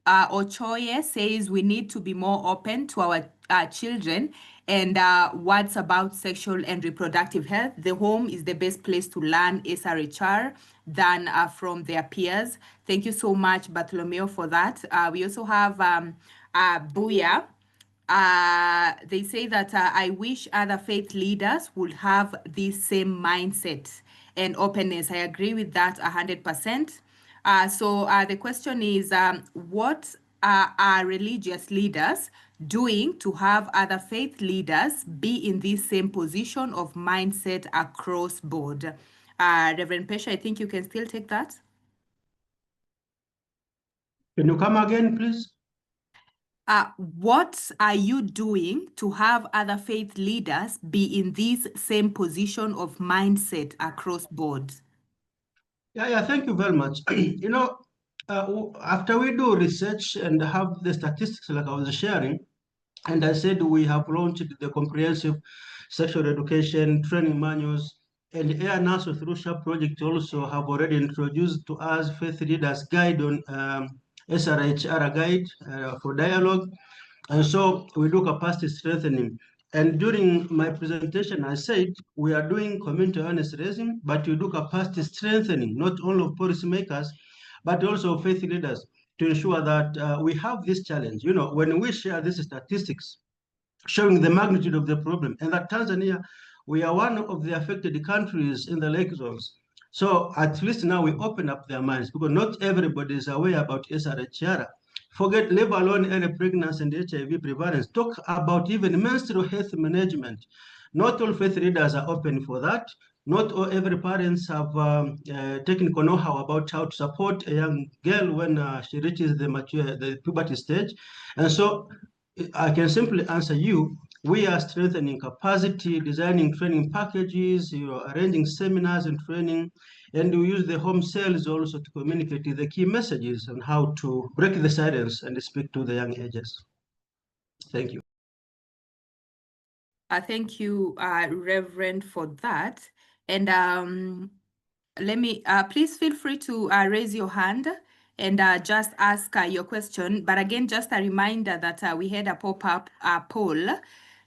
Ochoye says we need to be more open to our children and words about sexual and reproductive health. The home is the best place to learn SRHR than from their peers. Thank you so much, Bartolomeo, for that. We also have Buya. They say that I wish other faith leaders would have this same mindset and openness. I agree with that 100%. So the question is, what are religious leaders doing to have other faith leaders be in this same position of mindset across board? Reverend Pesha, I think you can still take that. Can you come again, please? What are you doing to have other faith leaders be in this same position of mindset across board? Yeah, thank you very much. After we do research and have the statistics like I was sharing, and I said we have launched the comprehensive sexual education training manuals, and Air Naso through SHARP project also have already introduced to us faith leaders guide on SRHR guide for dialogue. And so we do capacity strengthening. And during my presentation, I said we are doing community awareness raising, but we do capacity strengthening, not only of policymakers, but also of faith leaders, to ensure that we have this challenge. When we share these statistics showing the magnitude of the problem, and that Tanzania, we are one of the affected countries in the lake zones. So at least now we open up their minds, because not everybody is aware about SRHR. Forget, leave alone early pregnancy and HIV prevalence. Talk about even menstrual health management. Not all faith leaders are open for that. Not all every parents have technical know-how about how to support a young girl when she reaches the puberty stage. And so I can simply answer you. We are strengthening capacity, designing training packages, arranging seminars and training, and we use the home cells also to communicate the key messages on how to break the silence and speak to the young ages. Thank you. Thank you, Reverend, for that. And let me, please feel free to raise your hand and just ask your question. But again, just a reminder that we had a pop-up poll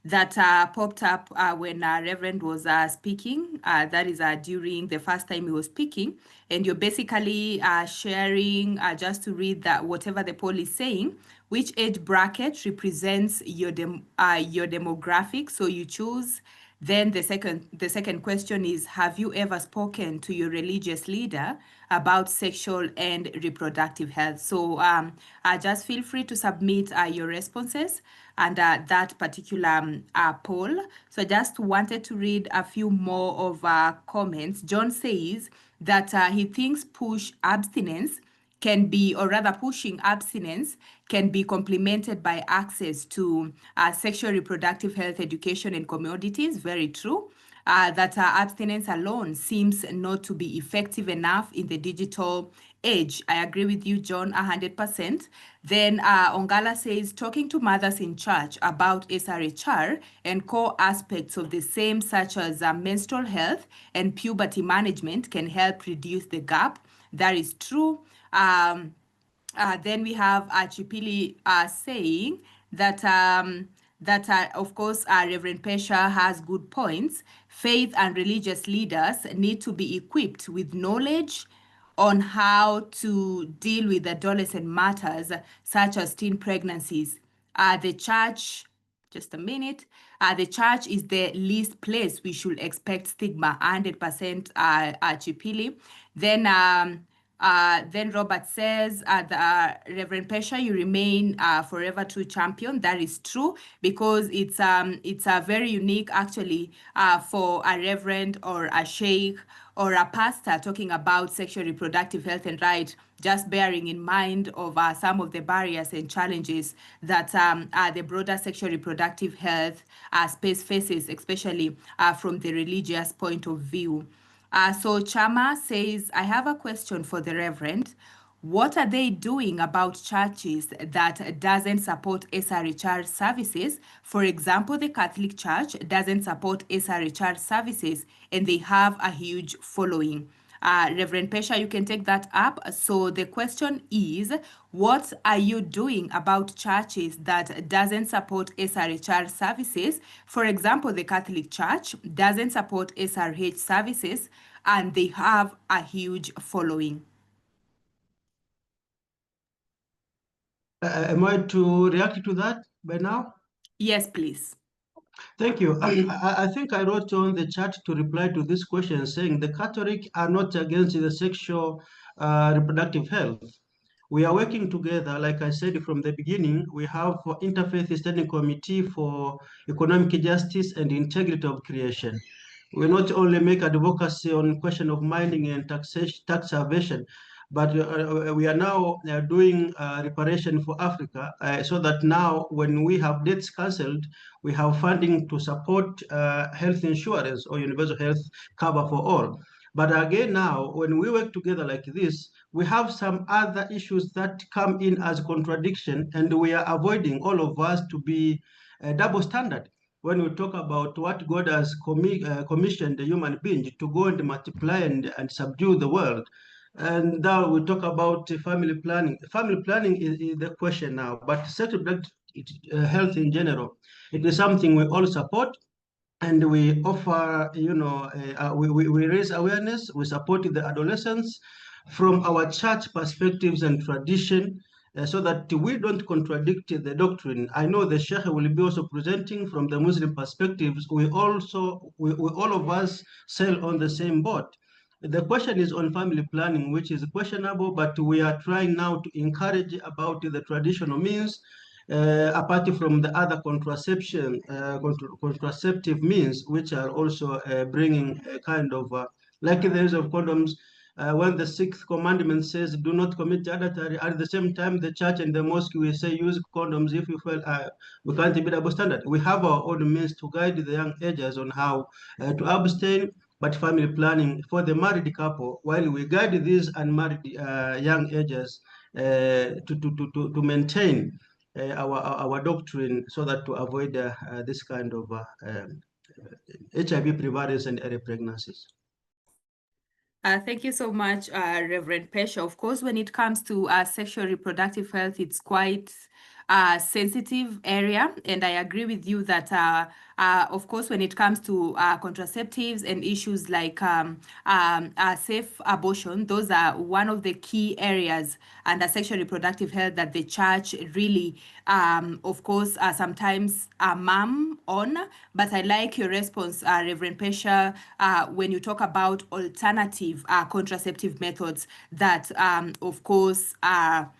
that popped up when Reverend was speaking. That is during the first time he was speaking. And you're basically sharing, just to read that whatever the poll is saying, which age bracket represents your demographic. So you choose. Then the second question is, have you ever spoken to your religious leader about sexual and reproductive health? So just feel free to submit your responses under that particular poll. So I just wanted to read a few more of comments. John says that he thinks pushing abstinence can be complemented by access to sexual reproductive health education and commodities. Very true. That abstinence alone seems not to be effective enough in the digital age. I agree with you, John, 100%. Then Ongala says, talking to mothers in church about SRHR and core aspects of the same, such as menstrual health and puberty management, can help reduce the gap. That is true. Then we have Chipili saying that of course, Reverend Pesha has good points. Faith and religious leaders need to be equipped with knowledge on how to deal with adolescent matters such as teen pregnancies. The church, just a minute, the church is the least place we should expect stigma, 100% Chipili. Then Robert says, Reverend Pesha, you remain forever true champion. That is true, because it's very unique actually for a reverend or a sheikh or a pastor talking about sexual reproductive health and right, just bearing in mind of some of the barriers and challenges that the broader sexual reproductive health space faces, especially from the religious point of view. So Chama says, I have a question for the Reverend. What are they doing about churches that doesn't support SRHR services? For example, the Catholic Church doesn't support SRHR services and they have a huge following. Reverend Pesha, you can take that up. So the question is, what are you doing about churches that doesn't support SRHR services? For example, the Catholic Church doesn't support SRH services and they have a huge following. Am I to react to that by now? Yes, please. Thank you. I think I wrote on the chat to reply to this question saying the Catholic are not against the sexual reproductive health. We are working together, like I said from the beginning. We have Interfaith Standing Committee for Economic Justice and Integrity of Creation. We not only make advocacy on question of mining and taxation, tax evasion, but we are now doing reparation for Africa, so that now when we have debts cancelled, we have funding to support health insurance or universal health cover for all. But again, now, when we work together like this, we have some other issues that come in as contradiction, and we are avoiding all of us to be a double standard. When we talk about what God has commissioned the human being to go and multiply and subdue the world, and now we talk about family planning. Family planning is the question now, but sexual health in general, it is something we all support, and we offer, we raise awareness, we support the adolescents from our church perspectives and tradition, so that we don't contradict the doctrine. I know the Sheikh will be also presenting from the Muslim perspectives. We all of us sail on the same boat. The question is on family planning, which is questionable, but we are trying now to encourage about the traditional means, apart from the other contraceptive means, which are also bringing a kind of, like the use of condoms, when the sixth commandment says, do not commit adultery, at the same time, the church and the mosque will say, use condoms if you feel we can't be double standard. We have our own means to guide the young ages on how to abstain, but family planning for the married couple, while we guide these unmarried young ages to maintain our doctrine, so that to avoid this kind of HIV prevalence and early pregnancies. Thank you so much, Reverend Pesha. Of course, when it comes to sexual reproductive health, it's quite a sensitive area. And I agree with you that, of course, when it comes to contraceptives and issues like safe abortion, those are one of the key areas under sexual reproductive health that the church really, of course, sometimes mum on. But I like your response, Reverend Pesha, when you talk about alternative contraceptive methods that, of course, are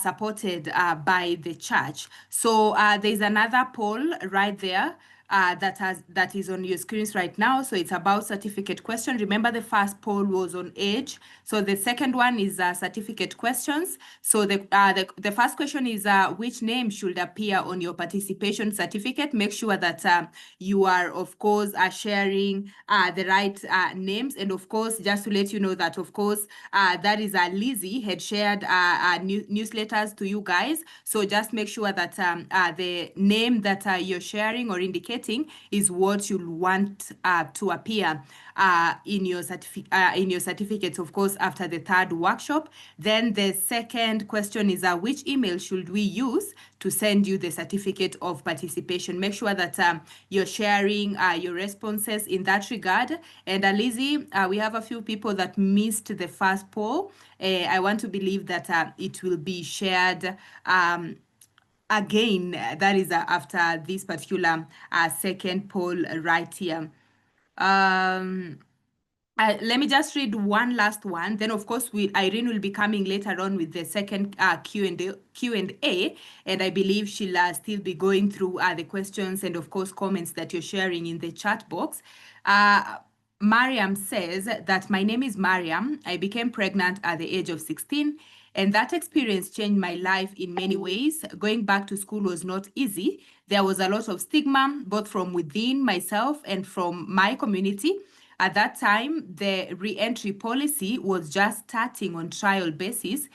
supported by the church. So there's another poll right there that is on your screens right now. So it's about certificate question. Remember, the first poll was on age. So the second one is certificate questions. So the first question is which name should appear on your participation certificate? Make sure that you are, of course, sharing the right names. And of course, just to let you know that, of course, that is Lizzie had shared newsletters to you guys. So just make sure that the name that you're sharing or indicating is what you'll want to appear in your certificates, of course, after the third workshop. Then the second question is which email should we use to send you the certificate of participation? Make sure that you're sharing your responses in that regard. And Lizzie, we have a few people that missed the first poll. I want to believe that it will be shared again, that is after this particular second poll right here. Let me just read one last one. Then, of course, Irene will be coming later on with the second Q&A, and I believe she'll still be going through the questions and, of course, comments that you're sharing in the chat box. Mariam says that my name is Mariam. I became pregnant at the age of 16, and that experience changed my life in many ways. Going back to school was not easy. There was a lot of stigma, both from within myself and from my community. At that time, the re-entry policy was just starting on trial basis,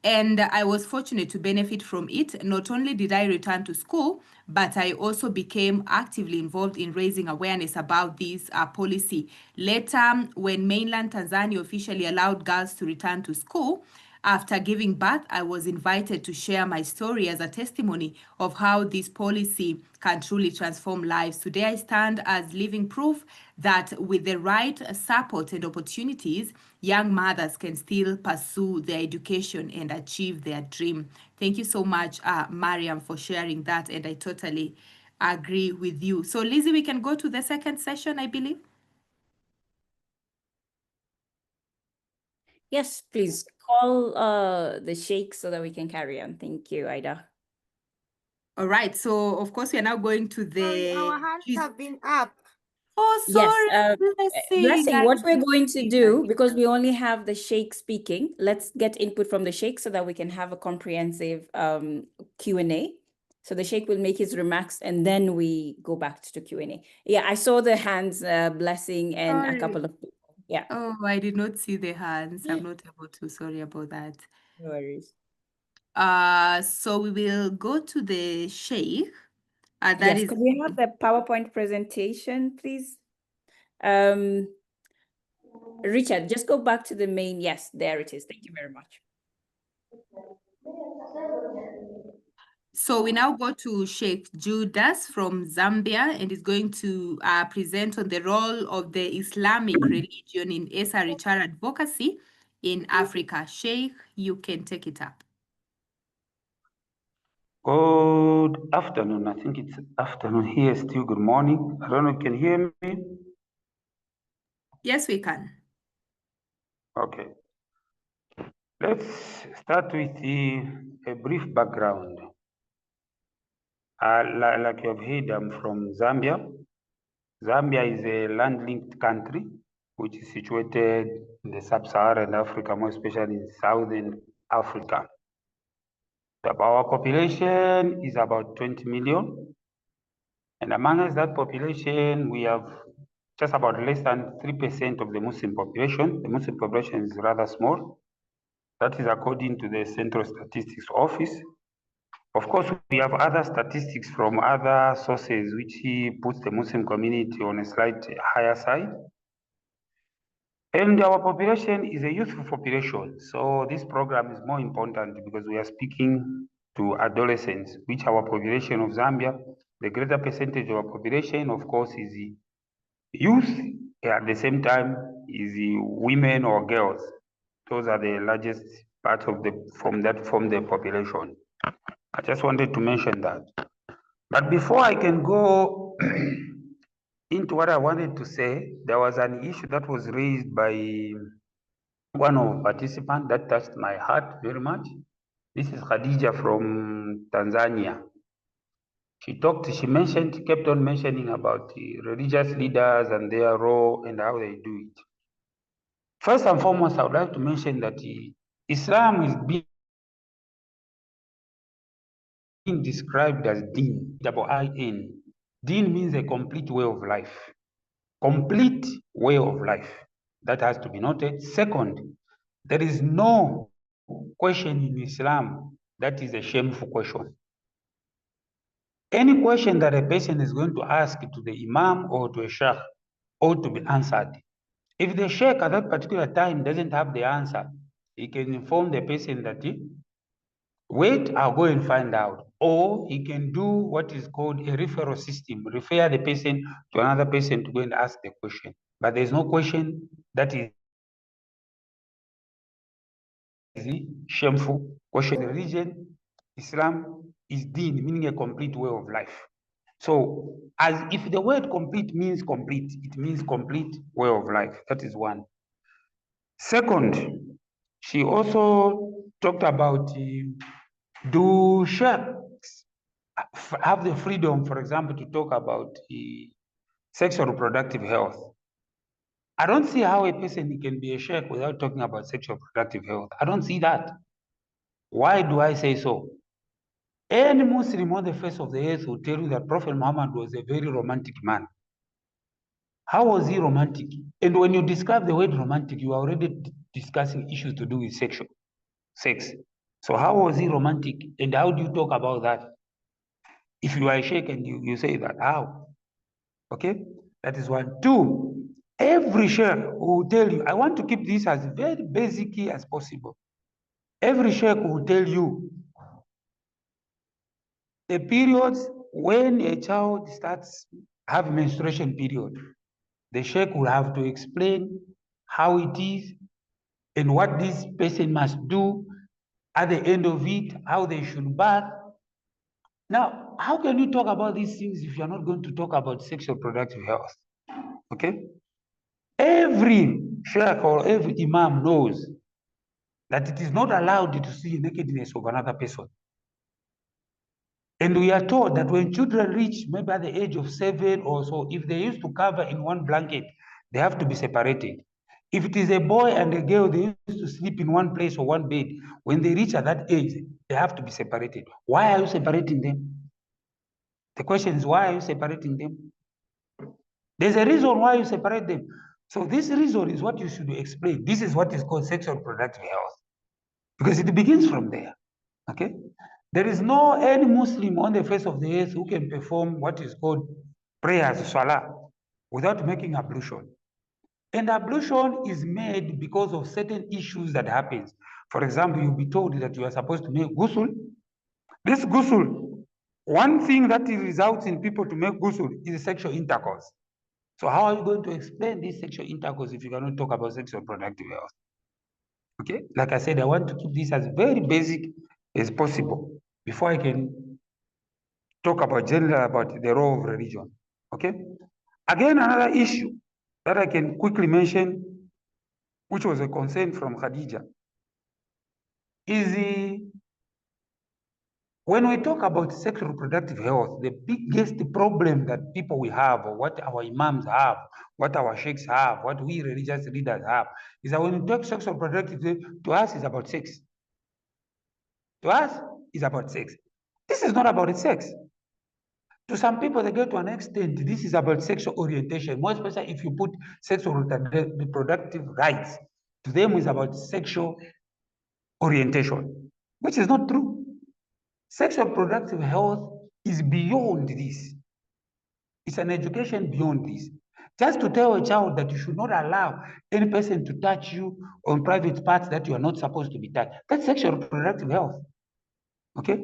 and I was fortunate to benefit from it. Not only did I return to school, but I also became actively involved in raising awareness about this policy. Later, when mainland Tanzania officially allowed girls to return to school, after giving birth, I was invited to share my story as a testimony of how this policy can truly transform lives. Today, I stand as living proof that with the right support and opportunities, young mothers can still pursue their education and achieve their dream. Thank you so much, Mariam, for sharing that, and I totally agree with you. So, Lizzie, we can go to the second session, I believe. Yes, please call the sheikh so that we can carry on. Thank you, Ida. All right, so of course we are now going to the... Our hands have been up. Oh, Yes, sorry, Blessing, what we're going to do, I because we only have the sheikh speaking, let's get input from the sheikh so that we can have a comprehensive Q&A. So the sheikh will make his remarks and then we go back to the Q&A. Yeah, I saw the hands, Blessing, and a couple of people. Yeah. Oh, I did not see the hands. I'm not able to. Sorry about that. No worries. So we will go to the sheikh. That Yes, is... could we have the PowerPoint presentation, please? Richard, just go back to the main. Yes, there it is. Thank you very much. So we now go to Sheikh Judas from Zambia, and is going to present on the role of the Islamic religion in SRH advocacy in Africa. Sheikh, you can take it up. Good afternoon. I think it's afternoon here, still good morning. I don't know, can you hear me? Yes, we can. Okay. Let's start with a brief background. Like you have heard, I'm from Zambia. Zambia is a land-linked country which is situated in the sub-Saharan Africa, more especially in Southern Africa. Our population is about 20 million. And amongst that population, we have just about less than 3% of the Muslim population. The Muslim population is rather small. That is according to the Central Statistics Office. Of course, we have other statistics from other sources which puts the Muslim community on a slightly higher side. And our population is a youthful population. So this program is more important because we are speaking to adolescents, which our population of Zambia, the greater percentage of our population, of course, is youth. At the same time, is women or girls. Those are the largest part of the population. I just wanted to mention that. But before I can go into what I wanted to say, there was an issue that was raised by one of participants that touched my heart very much. This is Khadija from Tanzania. She kept on mentioning about the religious leaders and their role and how they do it. First and foremost, I would like to mention that Islam is being described as deen, D-I-N. Deen means a complete way of life. Complete way of life. That has to be noted. Second, there is no question in Islam that is a shameful question. Any question that a person is going to ask to the Imam or to a Sheikh ought to be answered. If the Sheikh at that particular time doesn't have the answer, he can inform the person that wait, I'll go and find out. Or he can do what is called a referral system, refer the person to another person to go and ask the question. But there's no question that is shameful. Question religion, Islam is deen, meaning a complete way of life. So as if the word complete means complete, it means complete way of life. That is one. Second, she also talked about do sheikhs have the freedom, for example, to talk about sexual reproductive health? I don't see how a person can be a sheikh without talking about sexual reproductive health. I don't see that. Why do I say so? Any Muslim on the face of the earth will tell you that Prophet Muhammad was a very romantic man. How was he romantic? And when you describe the word romantic, you are already discussing issues to do with sex. So how was he romantic? And how do you talk about that? If you are a sheikh and you say that, how? Okay, that is one. Two, every sheikh will tell you, I want to keep this as very basic as possible. Every sheikh will tell you the periods when a child starts have menstruation period, the sheikh will have to explain how it is and what this person must do at the end of it, how they should bath. Now, how can you talk about these things if you're not going to talk about sexual reproductive health? Okay? Every sheikh or every imam knows that it is not allowed to see nakedness of another person. And we are told that when children reach maybe at the age of 7 or so, if they used to cover in one blanket, they have to be separated. If it is a boy and a girl, they used to sleep in one place or one bed. When they reach at that age, they have to be separated. Why are you separating them? The question is, why are you separating them? There's a reason why you separate them. So this reason is what you should explain. This is what is called sexual reproductive health. Because it begins from there. Okay? There is no any Muslim on the face of the earth who can perform what is called prayers, salah, without making ablution. And ablution is made because of certain issues that happens. For example, you'll be told that you are supposed to make ghusl. This ghusl, one thing that results in people to make ghusl is sexual intercourse. So how are you going to explain this sexual intercourse if you cannot talk about sexual reproductive health? Okay, like I said, I want to keep this as very basic as possible before I can talk about general about the role of religion. Okay, again, another issue that I can quickly mention, which was a concern from Khadija, is when we talk about sexual reproductive health, the biggest problem that people we have, or what our imams have, what our sheikhs have, what we religious leaders have, is that when we talk sexual reproductive, to us is about sex. To us, is about sex. This is not about sex. To some people, they get to an extent, this is about sexual orientation. More especially if you put sexual reproductive rights, to them is about sexual orientation, which is not true. Sexual reproductive health is beyond this. It's an education beyond this. Just to tell a child that you should not allow any person to touch you on private parts that you are not supposed to be touched, that's sexual reproductive health. Okay?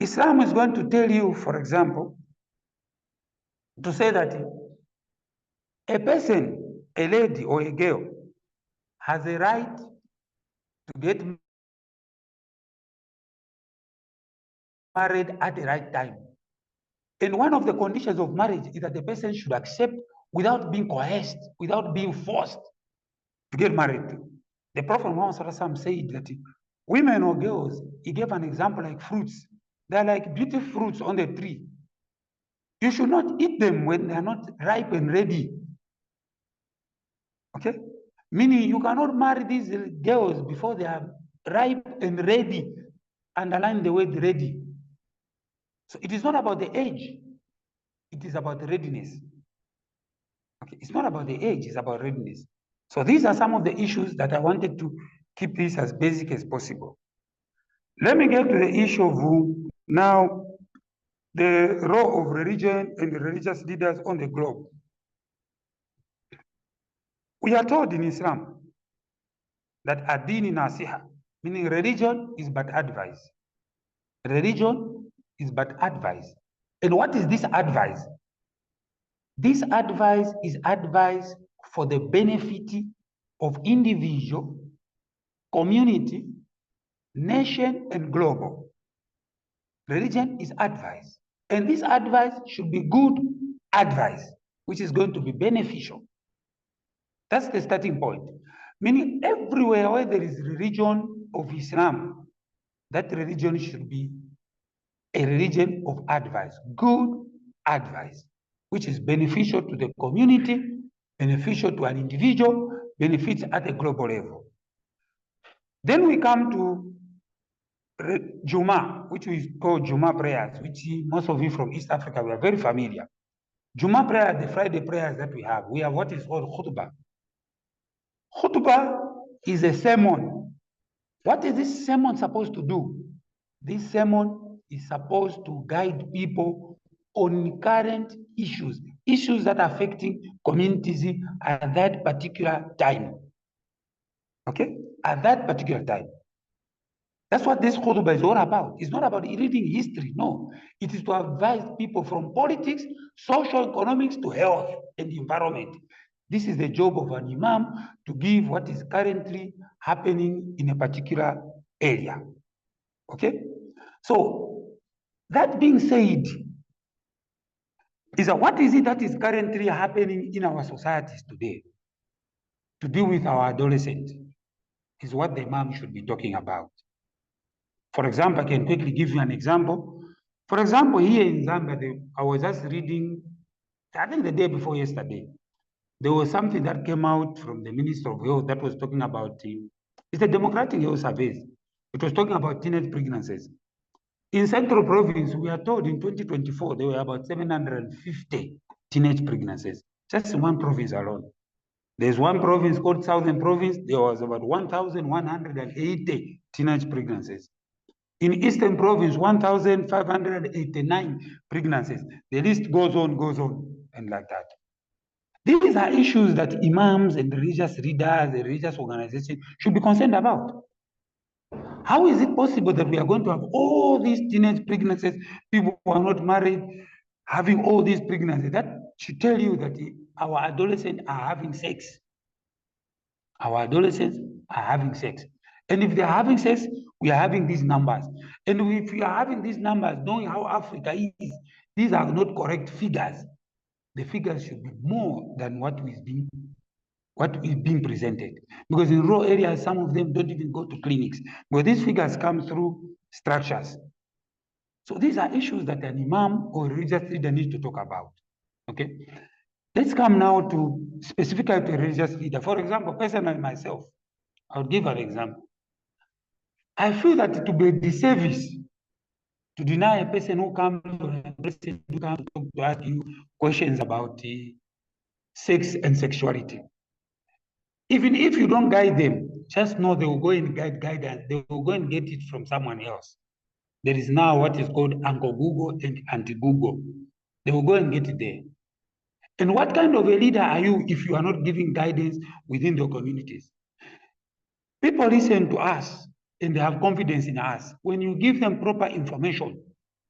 Islam is going to tell you, for example, to say that a person, a lady or a girl, has a right to get married at the right time. And one of the conditions of marriage is that the person should accept without being coerced, without being forced to get married to. The Prophet Muhammad said that women or girls, he gave an example like fruits. They're like beautiful fruits on the tree. You should not eat them when they're not ripe and ready. Okay? Meaning you cannot marry these girls before they are ripe and ready. Underline the word ready. So it is not about the age. It is about the readiness. Okay, it's not about the age, it's about readiness. So these are some of the issues that I wanted to keep this as basic as possible. Let me get to the issue of now the role of religion and the religious leaders on the globe. We are told in Islam that ad-dini nasiha, meaning religion is but advice. Religion is but advice. And what is this advice? This advice is advice for the benefit of individual, community, nation, and global. Religion is advice. And this advice should be good advice, which is going to be beneficial. That's the starting point. Meaning everywhere where there is religion of Islam, that religion should be a religion of advice, good advice, which is beneficial to the community, beneficial to an individual, benefits at a global level. Then we come to Juma, which we call Juma prayers, which most of you from East Africa, we are very familiar. Juma prayer, the Friday prayers that we have what is called khutbah. Khutbah is a sermon. What is this sermon supposed to do? This sermon is supposed to guide people on current issues that are affecting communities at that particular time. Okay? At that particular time. That's what this khutbah is all about. It's not about reading history, no. It is to advise people from politics, social economics to health and environment. This is the job of an imam, to give what is currently happening in a particular area. Okay? So, that being said, what is it that is currently happening in our societies today to deal with our adolescents is what the imam should be talking about. For example, I can quickly give you an example. For example, here in Zambia, I was just reading, I think the day before yesterday, there was something that came out from the Minister of Health that was talking about, it's the Democratic Health Surveys. It was talking about teenage pregnancies. In Central Province, we are told in 2024, there were about 750 teenage pregnancies, just in one province alone. There's one province called Southern Province, there was about 1,180 teenage pregnancies. In Eastern Province, 1,589 pregnancies. The list goes on, and like that. These are issues that imams and religious leaders, the religious organizations should be concerned about. How is it possible that we are going to have all these teenage pregnancies, people who are not married, having all these pregnancies? That should tell you that our adolescents are having sex. Our adolescents are having sex. And if they're having sex, we are having these numbers. And if we are having these numbers, knowing how Africa is, these are not correct figures. The figures should be more than what is being presented. Because in rural areas, some of them don't even go to clinics. But these figures come through structures. So these are issues that an imam or religious leader needs to talk about. Okay? Let's come now to specifically to a religious leader. For example, personally myself, I'll give an example. I feel that it would be a disservice to deny a person who comes to ask you questions about sex and sexuality. Even if you don't guide them, just know they will go and get guidance. They will go and get it from someone else. There is now what is called Uncle Google and Auntie Google. They will go and get it there. And what kind of a leader are you if you are not giving guidance within the communities? People listen to us and they have confidence in us. When you give them proper information,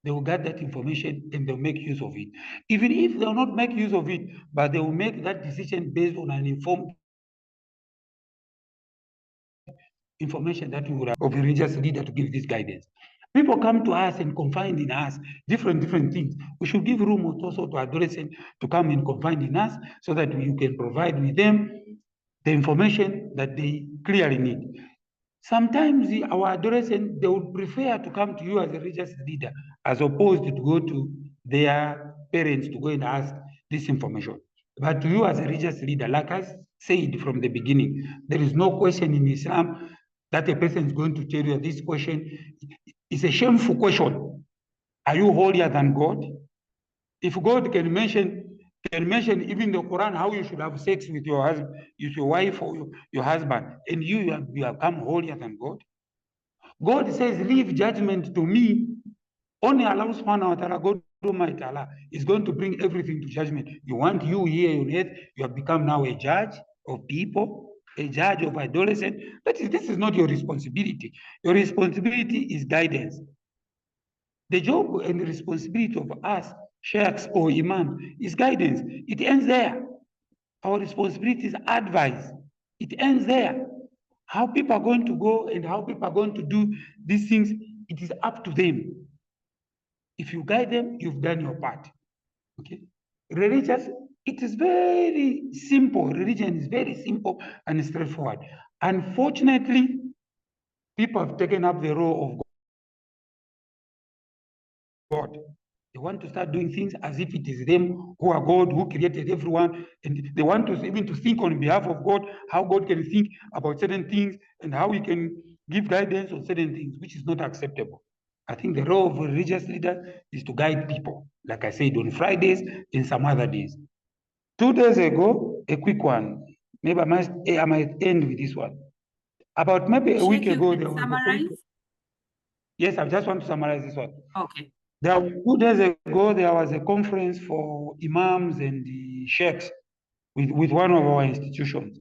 they will get that information and they'll make use of it. Even if they'll not make use of it, but they will make that decision based on an informed information that we would have of a religious leader to give this guidance. People come to us and confide in us different things. We should give room also to adolescents to come and confide in us so that we can provide with them the information that they clearly need. Sometimes our adolescents, they would prefer to come to you as a religious leader as opposed to go to their parents to go and ask this information. But to you as a religious leader, like I said from the beginning, there is no question in Islam that a person is going to tell you this question is a shameful question. Are you holier than God? If God can mention even the Quran how you should have sex with your husband, with your wife or your husband, and you have become holier than God. God says, leave judgment to me. Only Allah subhanahu wa ta'ala, God Almighty Allah, is going to bring everything to judgment. You want you here on earth, you have become now a judge of people, a judge of adolescents. But this is not your responsibility. Your responsibility is guidance. The job and the responsibility of us, sheikhs or imam, is guidance. It ends there. Our responsibility is advice. It ends there. How people are going to go and how people are going to do these things, it is up to them. If you guide them, you've done your part. Okay? Religious, it is very simple. Religion is very simple and straightforward. Unfortunately, people have taken up the role of God. They want to start doing things as if it is them who are God, who created everyone. And they want to even to think on behalf of God, how God can think about certain things and how he can give guidance on certain things, which is not acceptable. I think the role of a religious leader is to guide people, like I said, on Fridays and some other days. 2 days ago, a quick one. Maybe I might end with this one. About maybe a week Sheikh, you ago, can there was a summarize. Yes, I just want to summarize this one. Okay. 2 days ago, there was a conference for imams and the sheikhs with one of our institutions.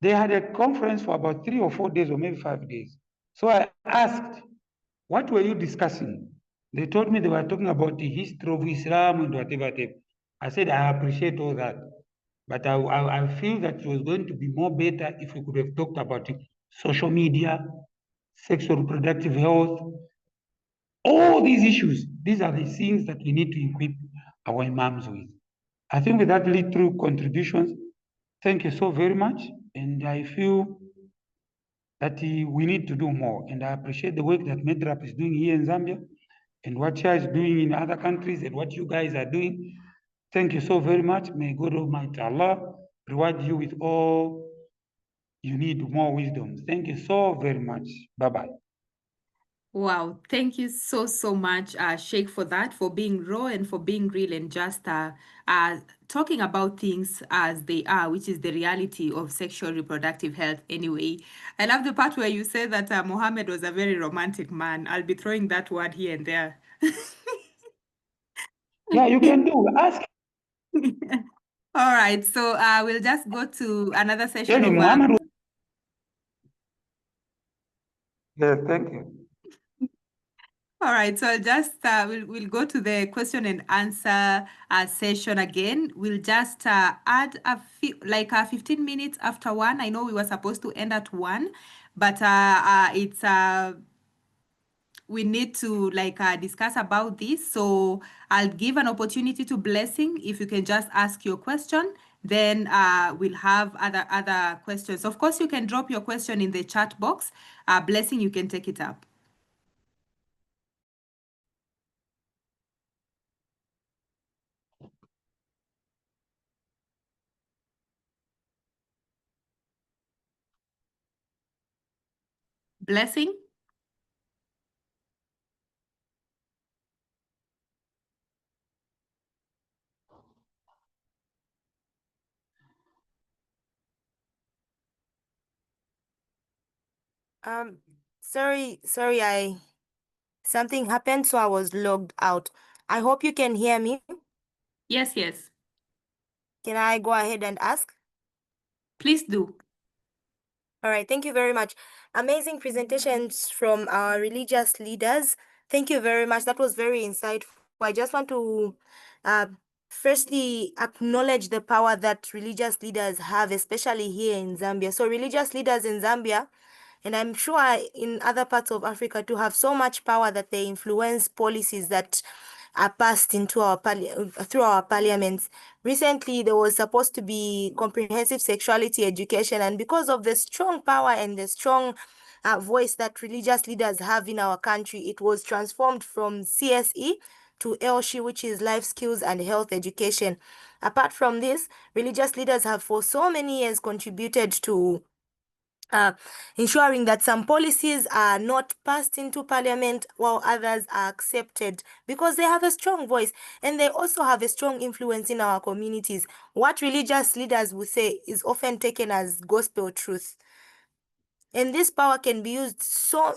They had a conference for about 3 or 4 days or maybe 5 days. So I asked, what were you discussing? They told me they were talking about the history of Islam and whatever. I said, I appreciate all that. But I feel that it was going to be more better if we could have talked about social media, sexual reproductive health, all these issues. These are the things that we need to equip our imams with. I think with that little contributions, thank you so very much. And I feel that we need to do more. And I appreciate the work that MEDRAP is doing here in Zambia and what Chia is doing in other countries and what you guys are doing. Thank you so very much. May God Almighty Allah reward you with all you need, more wisdom. Thank you so very much. Bye-bye. Wow, thank you so, so much, Sheikh, for that, for being raw and for being real and just talking about things as they are, which is the reality of sexual reproductive health anyway. I love the part where you said that Mohammed was a very romantic man. I'll be throwing that word here and there. Yeah, you can do. Ask. All right, so we'll just go to another session Tell of him, Muhammad. Yeah, thank you. All right, so I'll just we'll go to the question and answer session again. We'll just add a few, like 15 minutes after 1. I know we were supposed to end at 1, but it's we need to like discuss about this. So I'll give an opportunity to Blessing if you can just ask your question. Then we'll have other questions. Of course, you can drop your question in the chat box. Blessing, you can take it up. Blessing? Sorry, something happened, so I was logged out. I hope you can hear me. Yes, yes. Can I go ahead and ask? Please do. All right, thank you very much. Amazing presentations from our religious leaders. Thank you very much. That was very insightful. I just want to firstly acknowledge the power that religious leaders have, especially here in Zambia. So religious leaders in Zambia, and I'm sure in other parts of Africa too, have so much power that they influence policies that are passed into our through our parliaments. Recently, there was supposed to be comprehensive sexuality education, and because of the strong power and the strong voice that religious leaders have in our country, it was transformed from CSE to LSHI, which is life skills and health education. Apart from this, religious leaders have for so many years contributed to ensuring that some policies are not passed into parliament while others are accepted because they have a strong voice and they also have a strong influence in our communities. What religious leaders will say is often taken as gospel truth. And this power can be used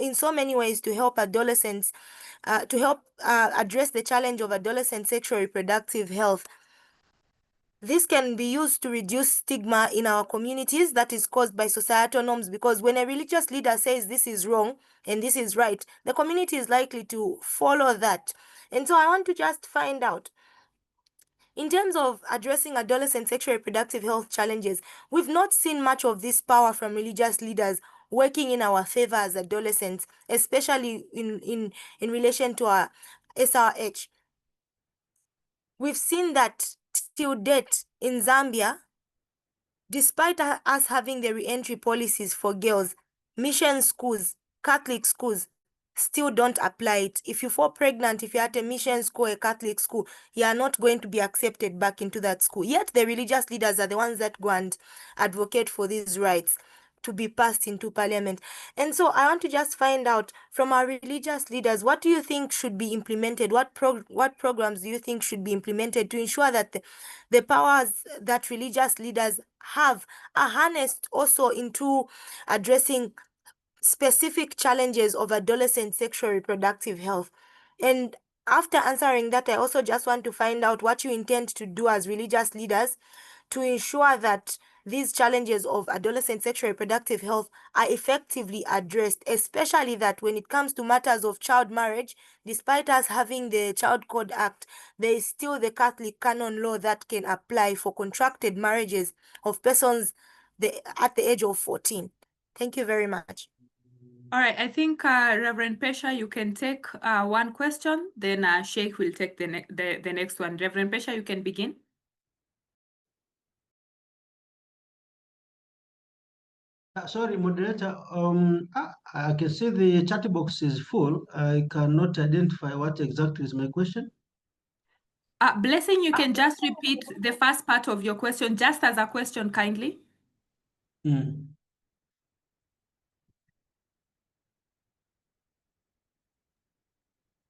in so many ways to help adolescents, address the challenge of adolescent sexual reproductive health. This can be used to reduce stigma in our communities that is caused by societal norms, because when a religious leader says this is wrong and this is right, the community is likely to follow that. And so I want to just find out, in terms of addressing adolescent sexual reproductive health challenges, we've not seen much of this power from religious leaders working in our favor as adolescents, especially in relation to our SRH. We've seen that till date in Zambia, despite us having the re-entry policies for girls, mission schools, Catholic schools still don't apply it. If you fall pregnant, if you're at a mission school, a Catholic school, you are not going to be accepted back into that school. Yet the religious leaders are the ones that go and advocate for these rights to be passed into parliament. And so I want to just find out from our religious leaders, what do you think should be implemented? What programs do you think should be implemented to ensure that the powers that religious leaders have are harnessed also into addressing specific challenges of adolescent sexual reproductive health? And after answering that, I also just want to find out what you intend to do as religious leaders to ensure that these challenges of adolescent sexual reproductive health are effectively addressed, especially that when it comes to matters of child marriage, despite us having the Child Code Act, there is still the Catholic canon law that can apply for contracted marriages of persons at the age of 14. Thank you very much. All right, I think Reverend Pesha, you can take one question, then Sheikh will take the next one. Reverend Pesha, you can begin. Sorry, moderator. I can see the chat box is full. I cannot identify what exactly is my question. Blessing, you can just repeat the first part of your question, just as a question, kindly.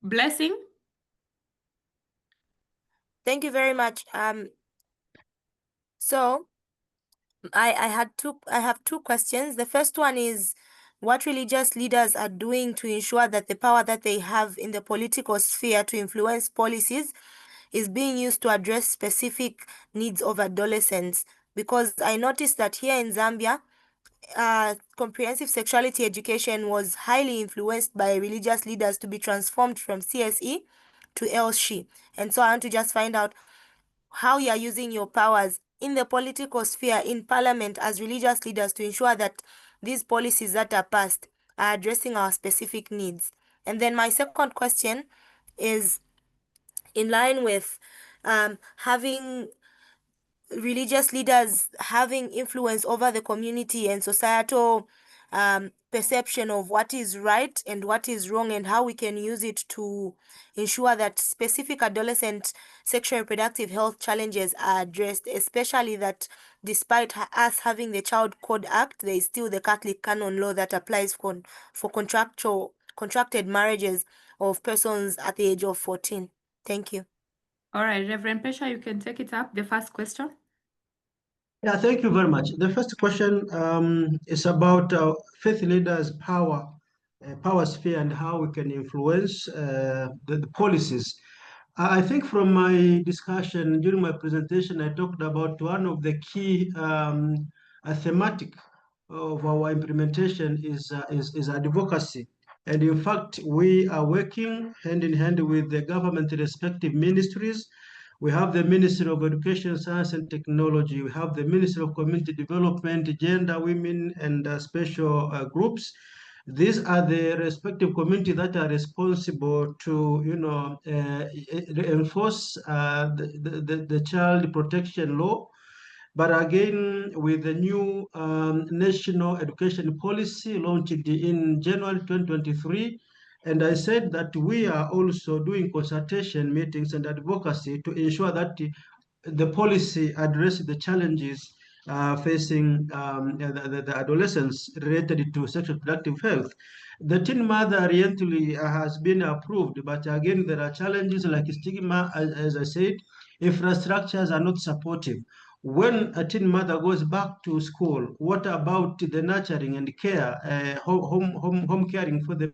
Blessing? Thank you very much. So I have two questions. The first one is what religious leaders are doing to ensure that the power that they have in the political sphere to influence policies is being used to address specific needs of adolescents. Because I noticed that here in Zambia, comprehensive sexuality education was highly influenced by religious leaders to be transformed from CSE to LSHE. And so I want to just find out how you are using your powers in the political sphere, in parliament, as religious leaders to ensure that these policies that are passed are addressing our specific needs. And then my second question is in line with having religious leaders having influence over the community and societal perception of what is right and what is wrong, and how we can use it to ensure that specific adolescent sexual reproductive health challenges are addressed, especially that despite us having the Child Code Act, there is still the Catholic canon law that applies for contracted marriages of persons at the age of 14. Thank you. All right, Reverend Pesha, you can take it up, the first question. Yeah, thank you very much. The first question is about faith leaders' power sphere and how we can influence the policies. I think from my discussion during my presentation, I talked about one of the key thematic of our implementation is advocacy. And in fact, we are working hand in hand with the government respective ministries. We have the Ministry of Education, Science and Technology. We have the Ministry of Community Development, Gender, Women, and Special Groups. These are the respective communities that are responsible to, enforce the child protection law. But again, with the new national education policy launched in January 2023, and I said that we are also doing consultation meetings and advocacy to ensure that the policy addresses the challenges facing the adolescents related to sexual reproductive health. The teen mother recently has been approved, but again, there are challenges like stigma, as I said, infrastructures are not supportive. When a teen mother goes back to school, what about the nurturing and care, home caring for the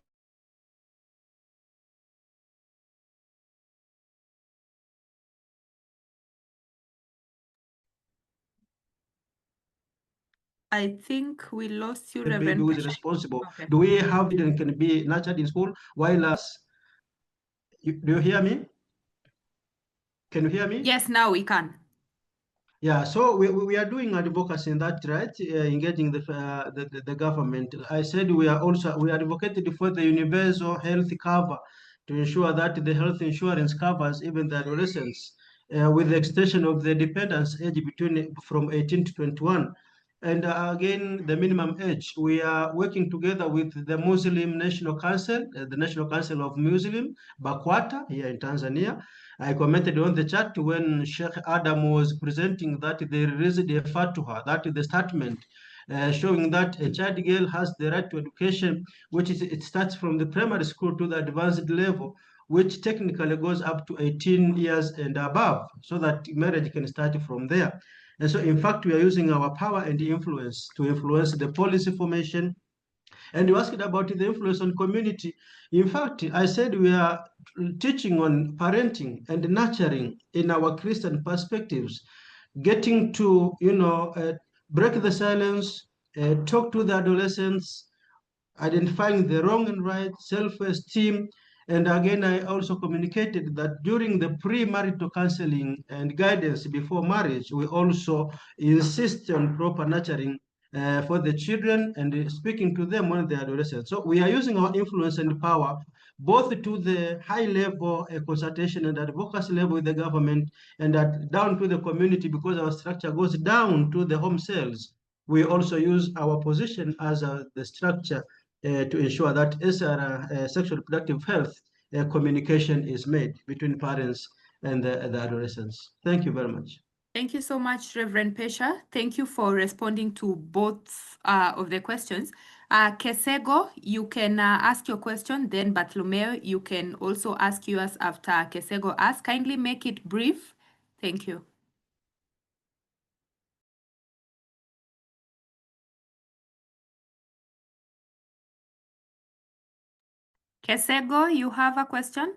I think we lost you, baby Reverend who is Pesha. responsible? Okay. Do we have children can be nurtured in school while us? Do you hear me? Can you hear me? Yes, now we can. Yeah, so we are doing advocacy in that, right? Engaging the government. I said we advocated for the universal health cover to ensure that the health insurance covers even the adolescents with the extension of the dependence age from 18 to 21. And again, the minimum age. We are working together with the Muslim National Council, the National Council of Muslim, BAKWATA, here in Tanzania. I commented on the chat when Sheikh Adam was presenting that they released a fatwa, that is the statement showing that a child girl has the right to education, which is, it starts from the primary school to the advanced level, which technically goes up to 18 years and above, so that marriage can start from there. And so, in fact, we are using our power and influence to influence the policy formation. And you asked about the influence on community. In fact, I said we are teaching on parenting and nurturing in our Christian perspectives, getting to, break the silence, talk to the adolescents, identifying the wrong and right, self-esteem. And again, I also communicated that during the pre-marital counseling and guidance before marriage, we also insist on proper nurturing for the children and speaking to them when they are adolescents. So we are using our influence and power both to the high level consultation and advocacy level with the government and down to the community, because our structure goes down to the home cells. We also use our position as the structure to ensure that sexual reproductive health communication is made between parents and the adolescents. Thank you very much. Thank you so much, Reverend Pesha. Thank you for responding to both of the questions. Kesego, you can ask your question, then Bartholomew, you can also ask yours after Kesego asks. Kindly make it brief. Thank you. Kesego, you have a question?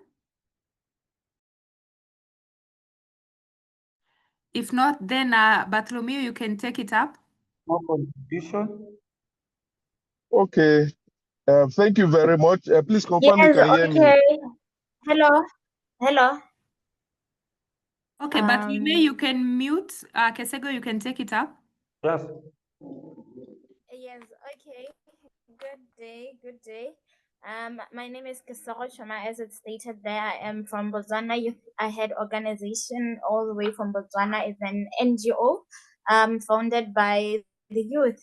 If not, then Bartholomew, you can take it up. No contribution. Okay. Thank you very much. Please confirm you Yes, can hear me. okay. Hello. Hello. Okay, Bartholomew, you can mute. Kesego, you can take it up. Yes. Yes, okay. Good day, good day. My name is Kasoro Chama. As it stated there, I am from Botswana Youth Ahead organization, all the way from Botswana. It's an NGO founded by the youth.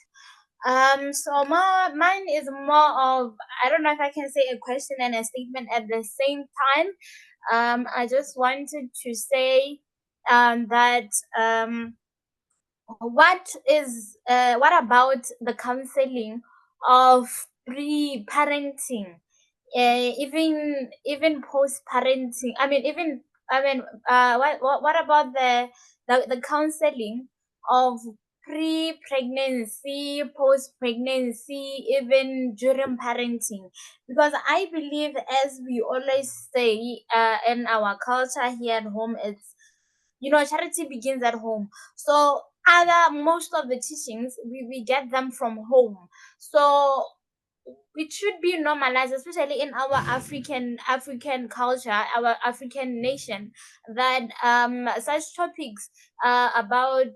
So mine is more of, I don't know if I can say a question and a statement at the same time. I just wanted to say that what about the counseling of pre-parenting, even post-parenting? What about the counseling of pre-pregnancy, post-pregnancy, even during parenting? Because I believe, as we always say in our culture here at home, it's, charity begins at home. So most of the teachings we get them from home. So it should be normalized, especially in our African culture, our African nation, that such topics about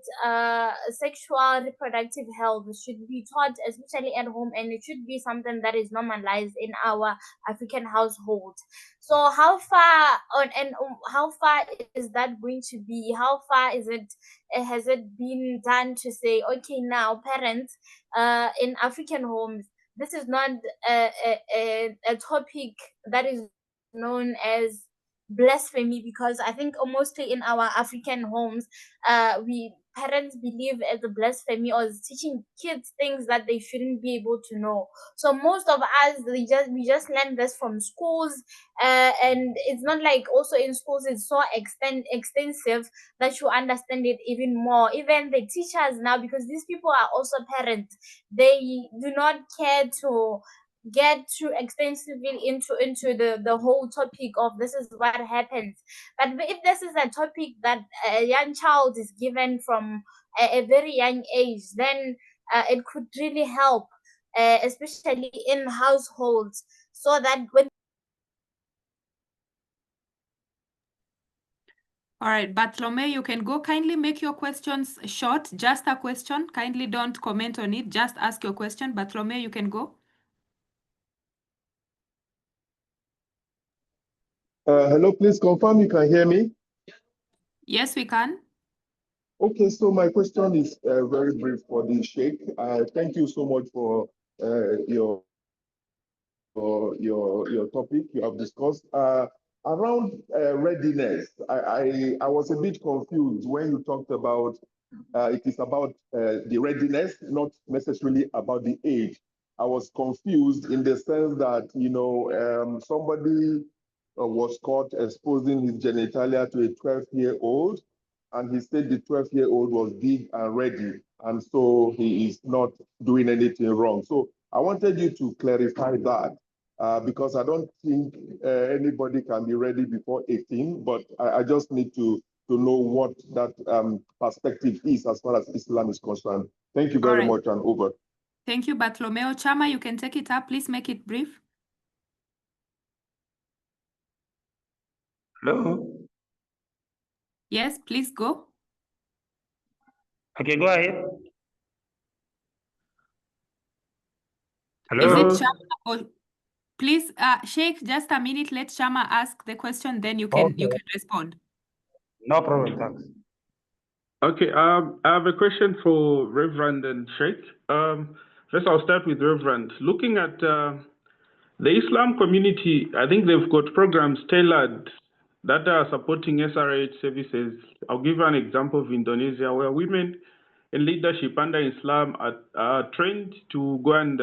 sexual reproductive health should be taught, especially at home, and it should be something that is normalized in our African household. So how far is that going to be? How far is it? Has it been done to say, okay, now parents in African homes, this is not a topic that is known as blasphemy, because I think mostly in our African homes, we parents believe as a blasphemy or as teaching kids things that they shouldn't be able to know. So most of us, we just learn this from schools, and it's not like also in schools it's so extensive that you understand it even more. Even the teachers now, because these people are also parents, they do not care to get too extensively into the whole topic of this is what happens. But if this is a topic that a young child is given from a very young age, then it could really help, especially in households, so that when All right, Bartholomew, you can go. Kindly make your questions short, just a question. Kindly don't comment on it, just ask your question. Bartholomew, you can go. Hello, please confirm you can hear me. Yes, we can. Okay, so my question is very brief for the Sheikh. Thank you so much for your topic you have discussed. Around readiness, I was a bit confused when you talked about it is about the readiness, not necessarily about the age. I was confused in the sense that, somebody was caught exposing his genitalia to a 12-year-old, and he said the 12-year-old was big and ready, and so he is not doing anything wrong. So I wanted you to clarify that. Because I don't think anybody can be ready before 18, but I just need to know what that perspective is as far as Islam is concerned. Thank you very much, and over. Thank you, Bartolomeo. Chama, you can take it up. Please make it brief. Hello? Yes, please go. Okay, go ahead. Hello? Is it Chama or please, Sheikh, just a minute. Let Chama ask the question, then you can respond. No problem, thanks. Okay, I have a question for Reverend and Sheikh. First, I'll start with Reverend. Looking at the Islam community, I think they've got programs tailored that are supporting SRH services. I'll give you an example of Indonesia, where women in leadership under Islam are trained to go and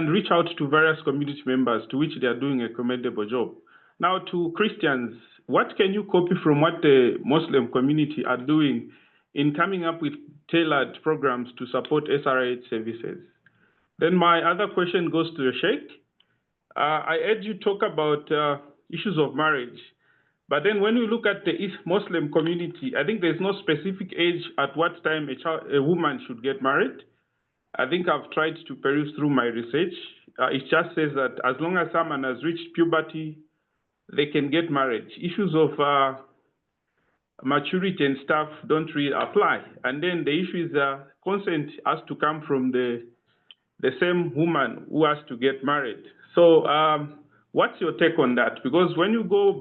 reach out to various community members, to which they are doing a commendable job. Now, to Christians, what can you copy from what the Muslim community are doing in coming up with tailored programs to support SRH services? Then my other question goes to the Sheikh. I heard you talk about issues of marriage, but then when you look at the Muslim community, I think there's no specific age at what time a woman should get married. I think I've tried to peruse through my research. It just says that as long as someone has reached puberty, they can get married. Issues of maturity and stuff don't really apply. And then the issue is consent has to come from the same woman who has to get married. So what's your take on that? Because when you go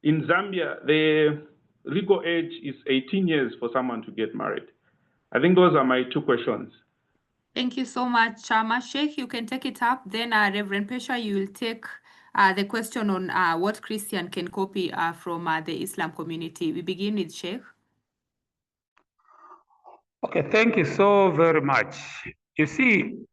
in Zambia, the legal age is 18 years for someone to get married. I think those are my two questions. Thank you so much, Chama. Sheikh, you can take it up. Then Reverend Pesha, you will take the question on what Christian can copy from the Islam community. We begin with Sheikh. Okay, thank you so very much. You see,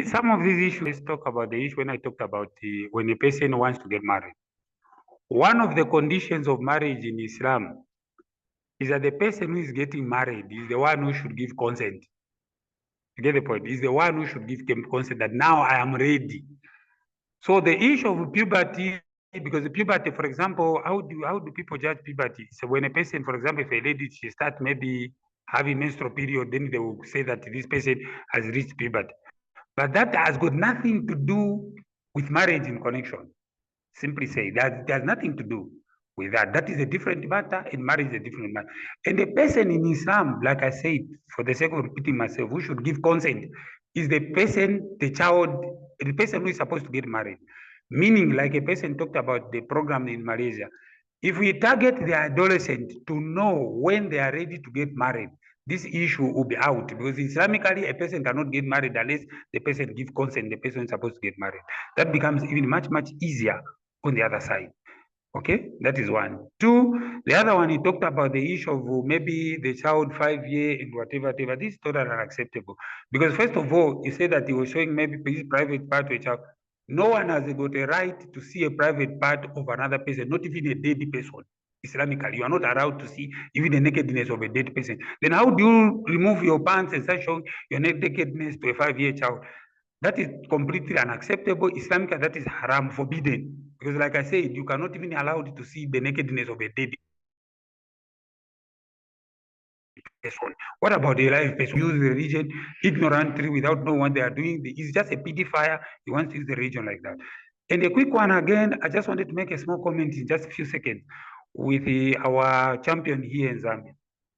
some of these issues, let's talk about the issue when I talked about when a person wants to get married. One of the conditions of marriage in Islam is that the person who is getting married is the one who should give consent. You get the point? Is the one who should give consent that now I am ready. So the issue of puberty, because the puberty, for example, how do people judge puberty? So when a person, for example, if a lady, she starts maybe having menstrual period, then they will say that this person has reached puberty. But that has got nothing to do with marriage in connection. Simply say that there's nothing to do with that. That is a different matter, and marriage is a different matter. And the person in Islam, like I said, for the sake of repeating myself, who should give consent is the person, the child, the person who is supposed to get married. Meaning, like a person talked about the program in Malaysia, if we target the adolescent to know when they are ready to get married, this issue will be out, because Islamically, a person cannot get married unless the person gives consent, the person is supposed to get married. That becomes even much, much easier on the other side. Okay, that is one. Two, the other one, he talked about the issue of maybe the child 5 years and whatever. This is totally unacceptable. Because first of all, he said that he was showing maybe his private part to a child. No one has got a right to see a private part of another person, not even a dead person. Islamically, you are not allowed to see even the nakedness of a dead person. Then how do you remove your pants and start showing your nakedness to a 5-year child? That is completely unacceptable. Islamically, that is haram, forbidden. Because like I said, you cannot even allow it to see the nakedness of a dead person. What about the live person? Use the religion ignorantly without knowing what they are doing. It's just a pedophile. He wants to use the religion like that. And a quick one again, I just wanted to make a small comment in just a few seconds with our champion here in Zambia.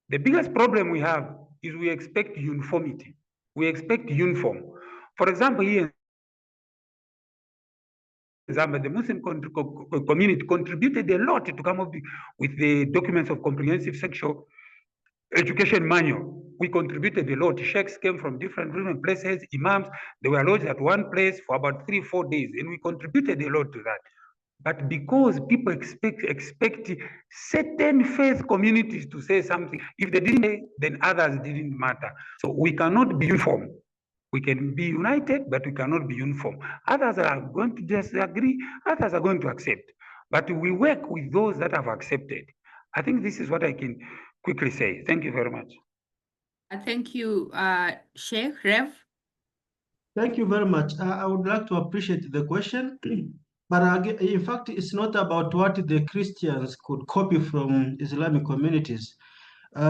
The biggest problem we have is we expect uniformity. We expect uniform. For example, here Zambia, the Muslim community contributed a lot to come up with the documents of comprehensive sexual education manual. We contributed a lot. Sheikhs came from different places, imams, they were lodged at one place for about 3-4 days, and we contributed a lot to that. But because people expect certain faith communities to say something, if they didn't say, then others didn't matter. So we cannot be uniform. We can be united, but we cannot be uniform. Others are going to disagree, others are going to accept. But we work with those that have accepted. I think this is what I can quickly say. Thank you very much. Thank you, Sheikh. Rev? Thank you very much. I would like to appreciate the question. But in fact, it's not about what the Christians could copy from Islamic communities. We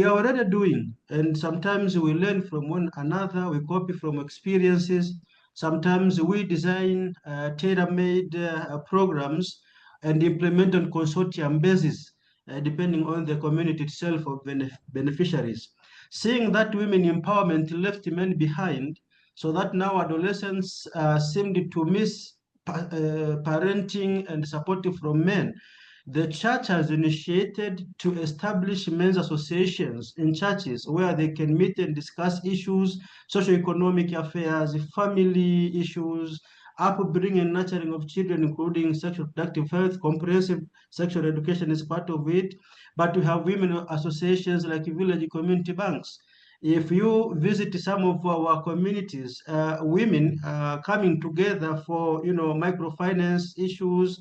are already doing, and sometimes we learn from one another, we copy from experiences. Sometimes we design tailor-made programs and implement on consortium basis, depending on the community itself of beneficiaries. Seeing that women empowerment left men behind, so that now adolescents seemed to miss parenting and support from men. The church has initiated to establish men's associations in churches where they can meet and discuss issues, socio-economic affairs, family issues, upbringing and nurturing of children, including sexual reproductive health. Comprehensive sexual education is part of it. But we have women associations like village community banks. If you visit some of our communities, women coming together for microfinance issues,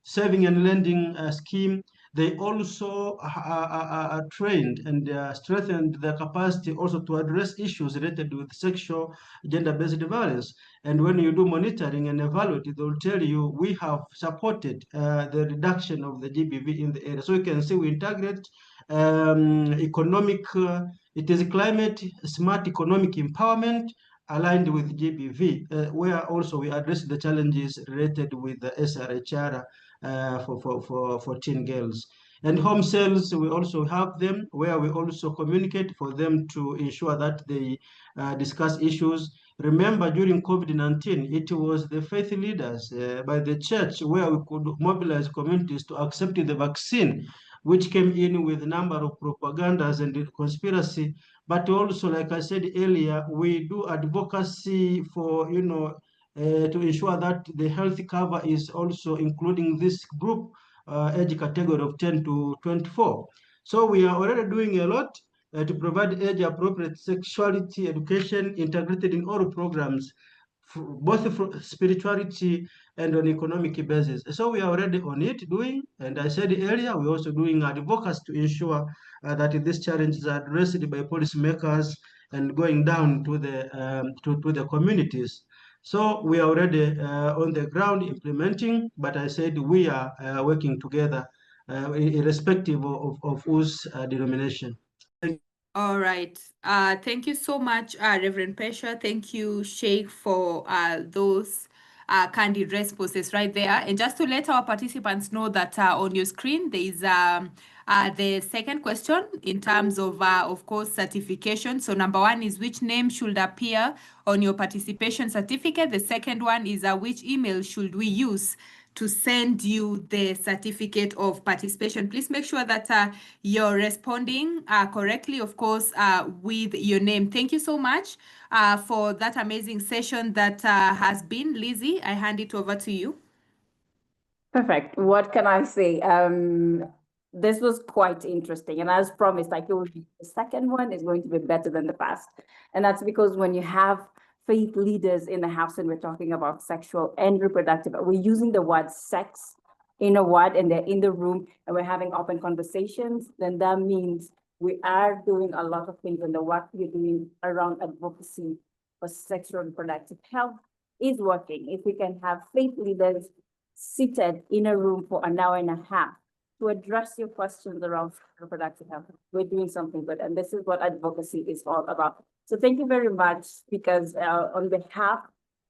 saving and lending scheme, they also are trained and strengthened their capacity also to address issues related with sexual gender-based violence. And when you do monitoring and evaluate, they will tell you we have supported the reduction of the GBV in the area. So you can see we integrate economic, it is climate smart economic empowerment aligned with GBV, where also we address the challenges related with the SRHR for teen girls. And home sales, we also have them where we also communicate for them to ensure that they discuss issues. Remember, during COVID-19, it was the faith leaders by the church where we could mobilize communities to accept the vaccine, which came in with a number of propagandas and conspiracy. But also, like I said earlier, we do advocacy for, to ensure that the health cover is also including this group age category of 10 to 24. So we are already doing a lot to provide age-appropriate sexuality education integrated in all programs, both for spirituality and on economic basis. So we are already on it doing, and I said earlier, we're also doing advocacy to ensure that these challenges are addressed by policymakers and going down to the communities. So we are already on the ground implementing, but I said we are working together irrespective of whose denomination. All right. Thank you so much, Reverend Pesha. Thank you, Sheikh, for those candid responses right there. And just to let our participants know that on your screen, there is the second question in terms of course, certification. So number one is which name should appear on your participation certificate. The second one is which email should we use to send you the certificate of participation. Please make sure that you're responding correctly, of course, with your name. Thank you so much for that amazing session that has been. Lizzie, I hand it over to you. Perfect. What can I say? This was quite interesting. And as promised, I told you the second one is going to be better than the past. And that's because when you have faith leaders in the house and we're talking about sexual and reproductive, we're using the word sex in a word and they're in the room and we're having open conversations, then that means we are doing a lot of things, and the work we're doing around advocacy for sexual and reproductive health is working. If we can have faith leaders seated in a room for an hour and a half to address your questions around reproductive health, we're doing something good. And this is what advocacy is all about. So thank you very much, because on behalf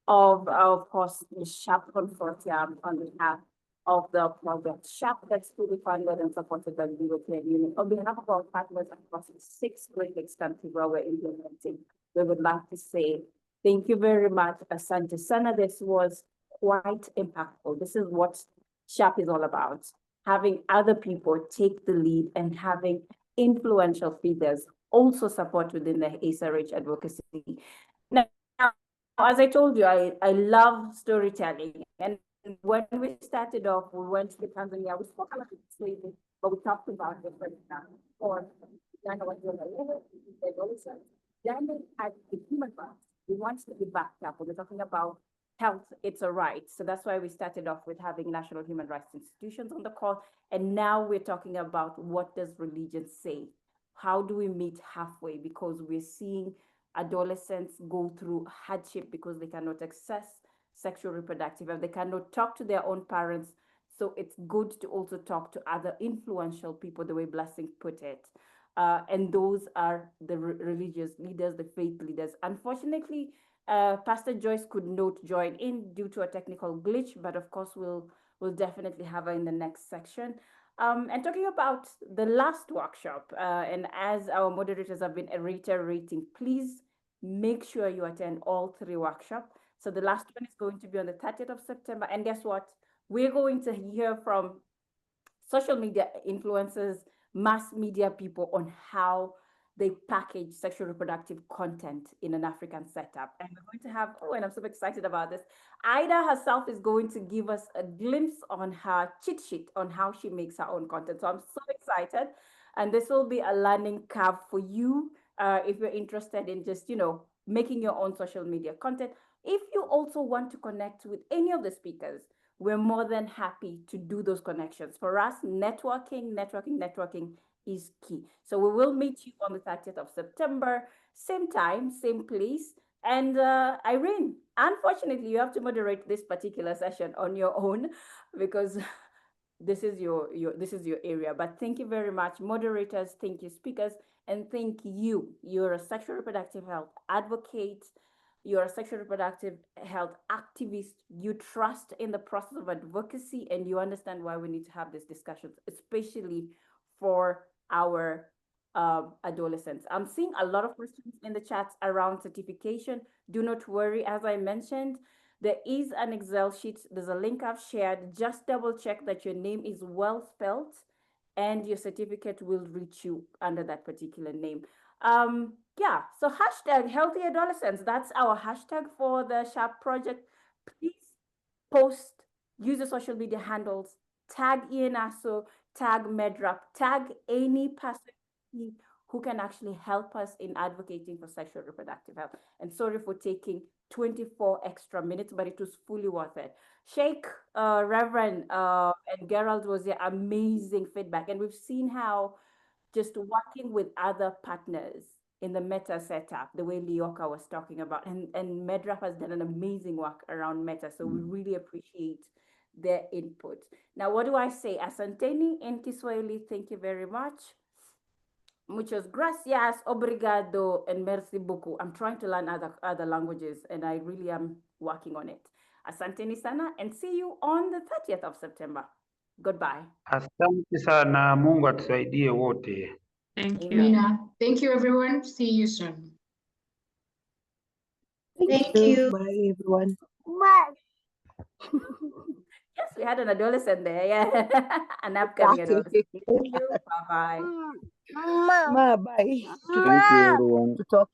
of course, the SHAP Consortium, on behalf of the project SHAP that's fully funded and supported by the European Union, on behalf of our partners across the 6 great lakes countries where we're implementing, we would like to say thank you very much, Asante Sana. This was quite impactful. This is what SHAP is all about, having other people take the lead and having influential figures also support within the SRH advocacy. Now, as I told you, I love storytelling. And when we started off, we went to Tanzania. We spoke about slavery, but we talked about different or then they had the human rights. We want to be backed up. We're talking about health, it's a right. So that's why we started off with having national human rights institutions on the call. And now we're talking about what does religion say? How do we meet halfway? Because we're seeing adolescents go through hardship because they cannot access sexual reproductive health. They cannot talk to their own parents. So it's good to also talk to other influential people, the way Blessing put it. And those are the religious leaders, the faith leaders. Unfortunately, Pastor Joyce could not join in due to a technical glitch, but of course we'll definitely have her in the next section. And talking about the last workshop, and as our moderators have been reiterating, please make sure you attend all 3 workshops. So the last one is going to be on the 30th of September. And guess what? We're going to hear from social media influencers, mass media people on how they package sexual reproductive content in an African setup. And we're going to have, and I'm so excited about this, Ida herself is going to give us a glimpse on her cheat sheet on how she makes her own content. So I'm so excited. And this will be a learning curve for you if you're interested in just, making your own social media content. If you also want to connect with any of the speakers, we're more than happy to do those connections. For us, networking is key. So we will meet you on the 30th of September, same time, same place. And Irene, unfortunately, you have to moderate this particular session on your own because this is your area. But thank you very much, moderators. Thank you, speakers, and thank you. You're a sexual reproductive health advocate. You're a sexual reproductive health activist. You trust in the process of advocacy, and you understand why we need to have these discussions, especially for our adolescents. I'm seeing a lot of questions in the chat around certification. Do not worry. As I mentioned, there is an Excel sheet. There's a link I've shared. Just double check that your name is well spelled and your certificate will reach you under that particular name. Yeah, so hashtag healthy adolescents. That's our hashtag for the SHARP project. Please post, use the social media handles, tag ENASO, tag MEDRAP, tag any person who can actually help us in advocating for sexual reproductive health. And sorry for taking 24 extra minutes, but it was fully worth it. Sheikh, Reverend, and Gerald was there, amazing feedback. And we've seen how just working with other partners in the Meta setup, the way Lioka was talking about, and MEDRAP has done an amazing work around Meta. So we really appreciate their input. Now, what do I say? Asanteni in Kiswahili, thank you very much. Muchas gracias, obrigado, and merci beaucoup. I'm trying to learn other languages, and I really am working on it. Asanteni sana, and see you on the 30th of September. Goodbye. Asante sana, Mungu atusaidie wote. Thank you. Mina, thank you everyone. See you soon. Thank you. Bye, everyone. Yes, we had an adolescent there. Yeah, an upcoming adolescent. Thank you. Bye-bye. Ma, bye. Thank you, everyone. To talk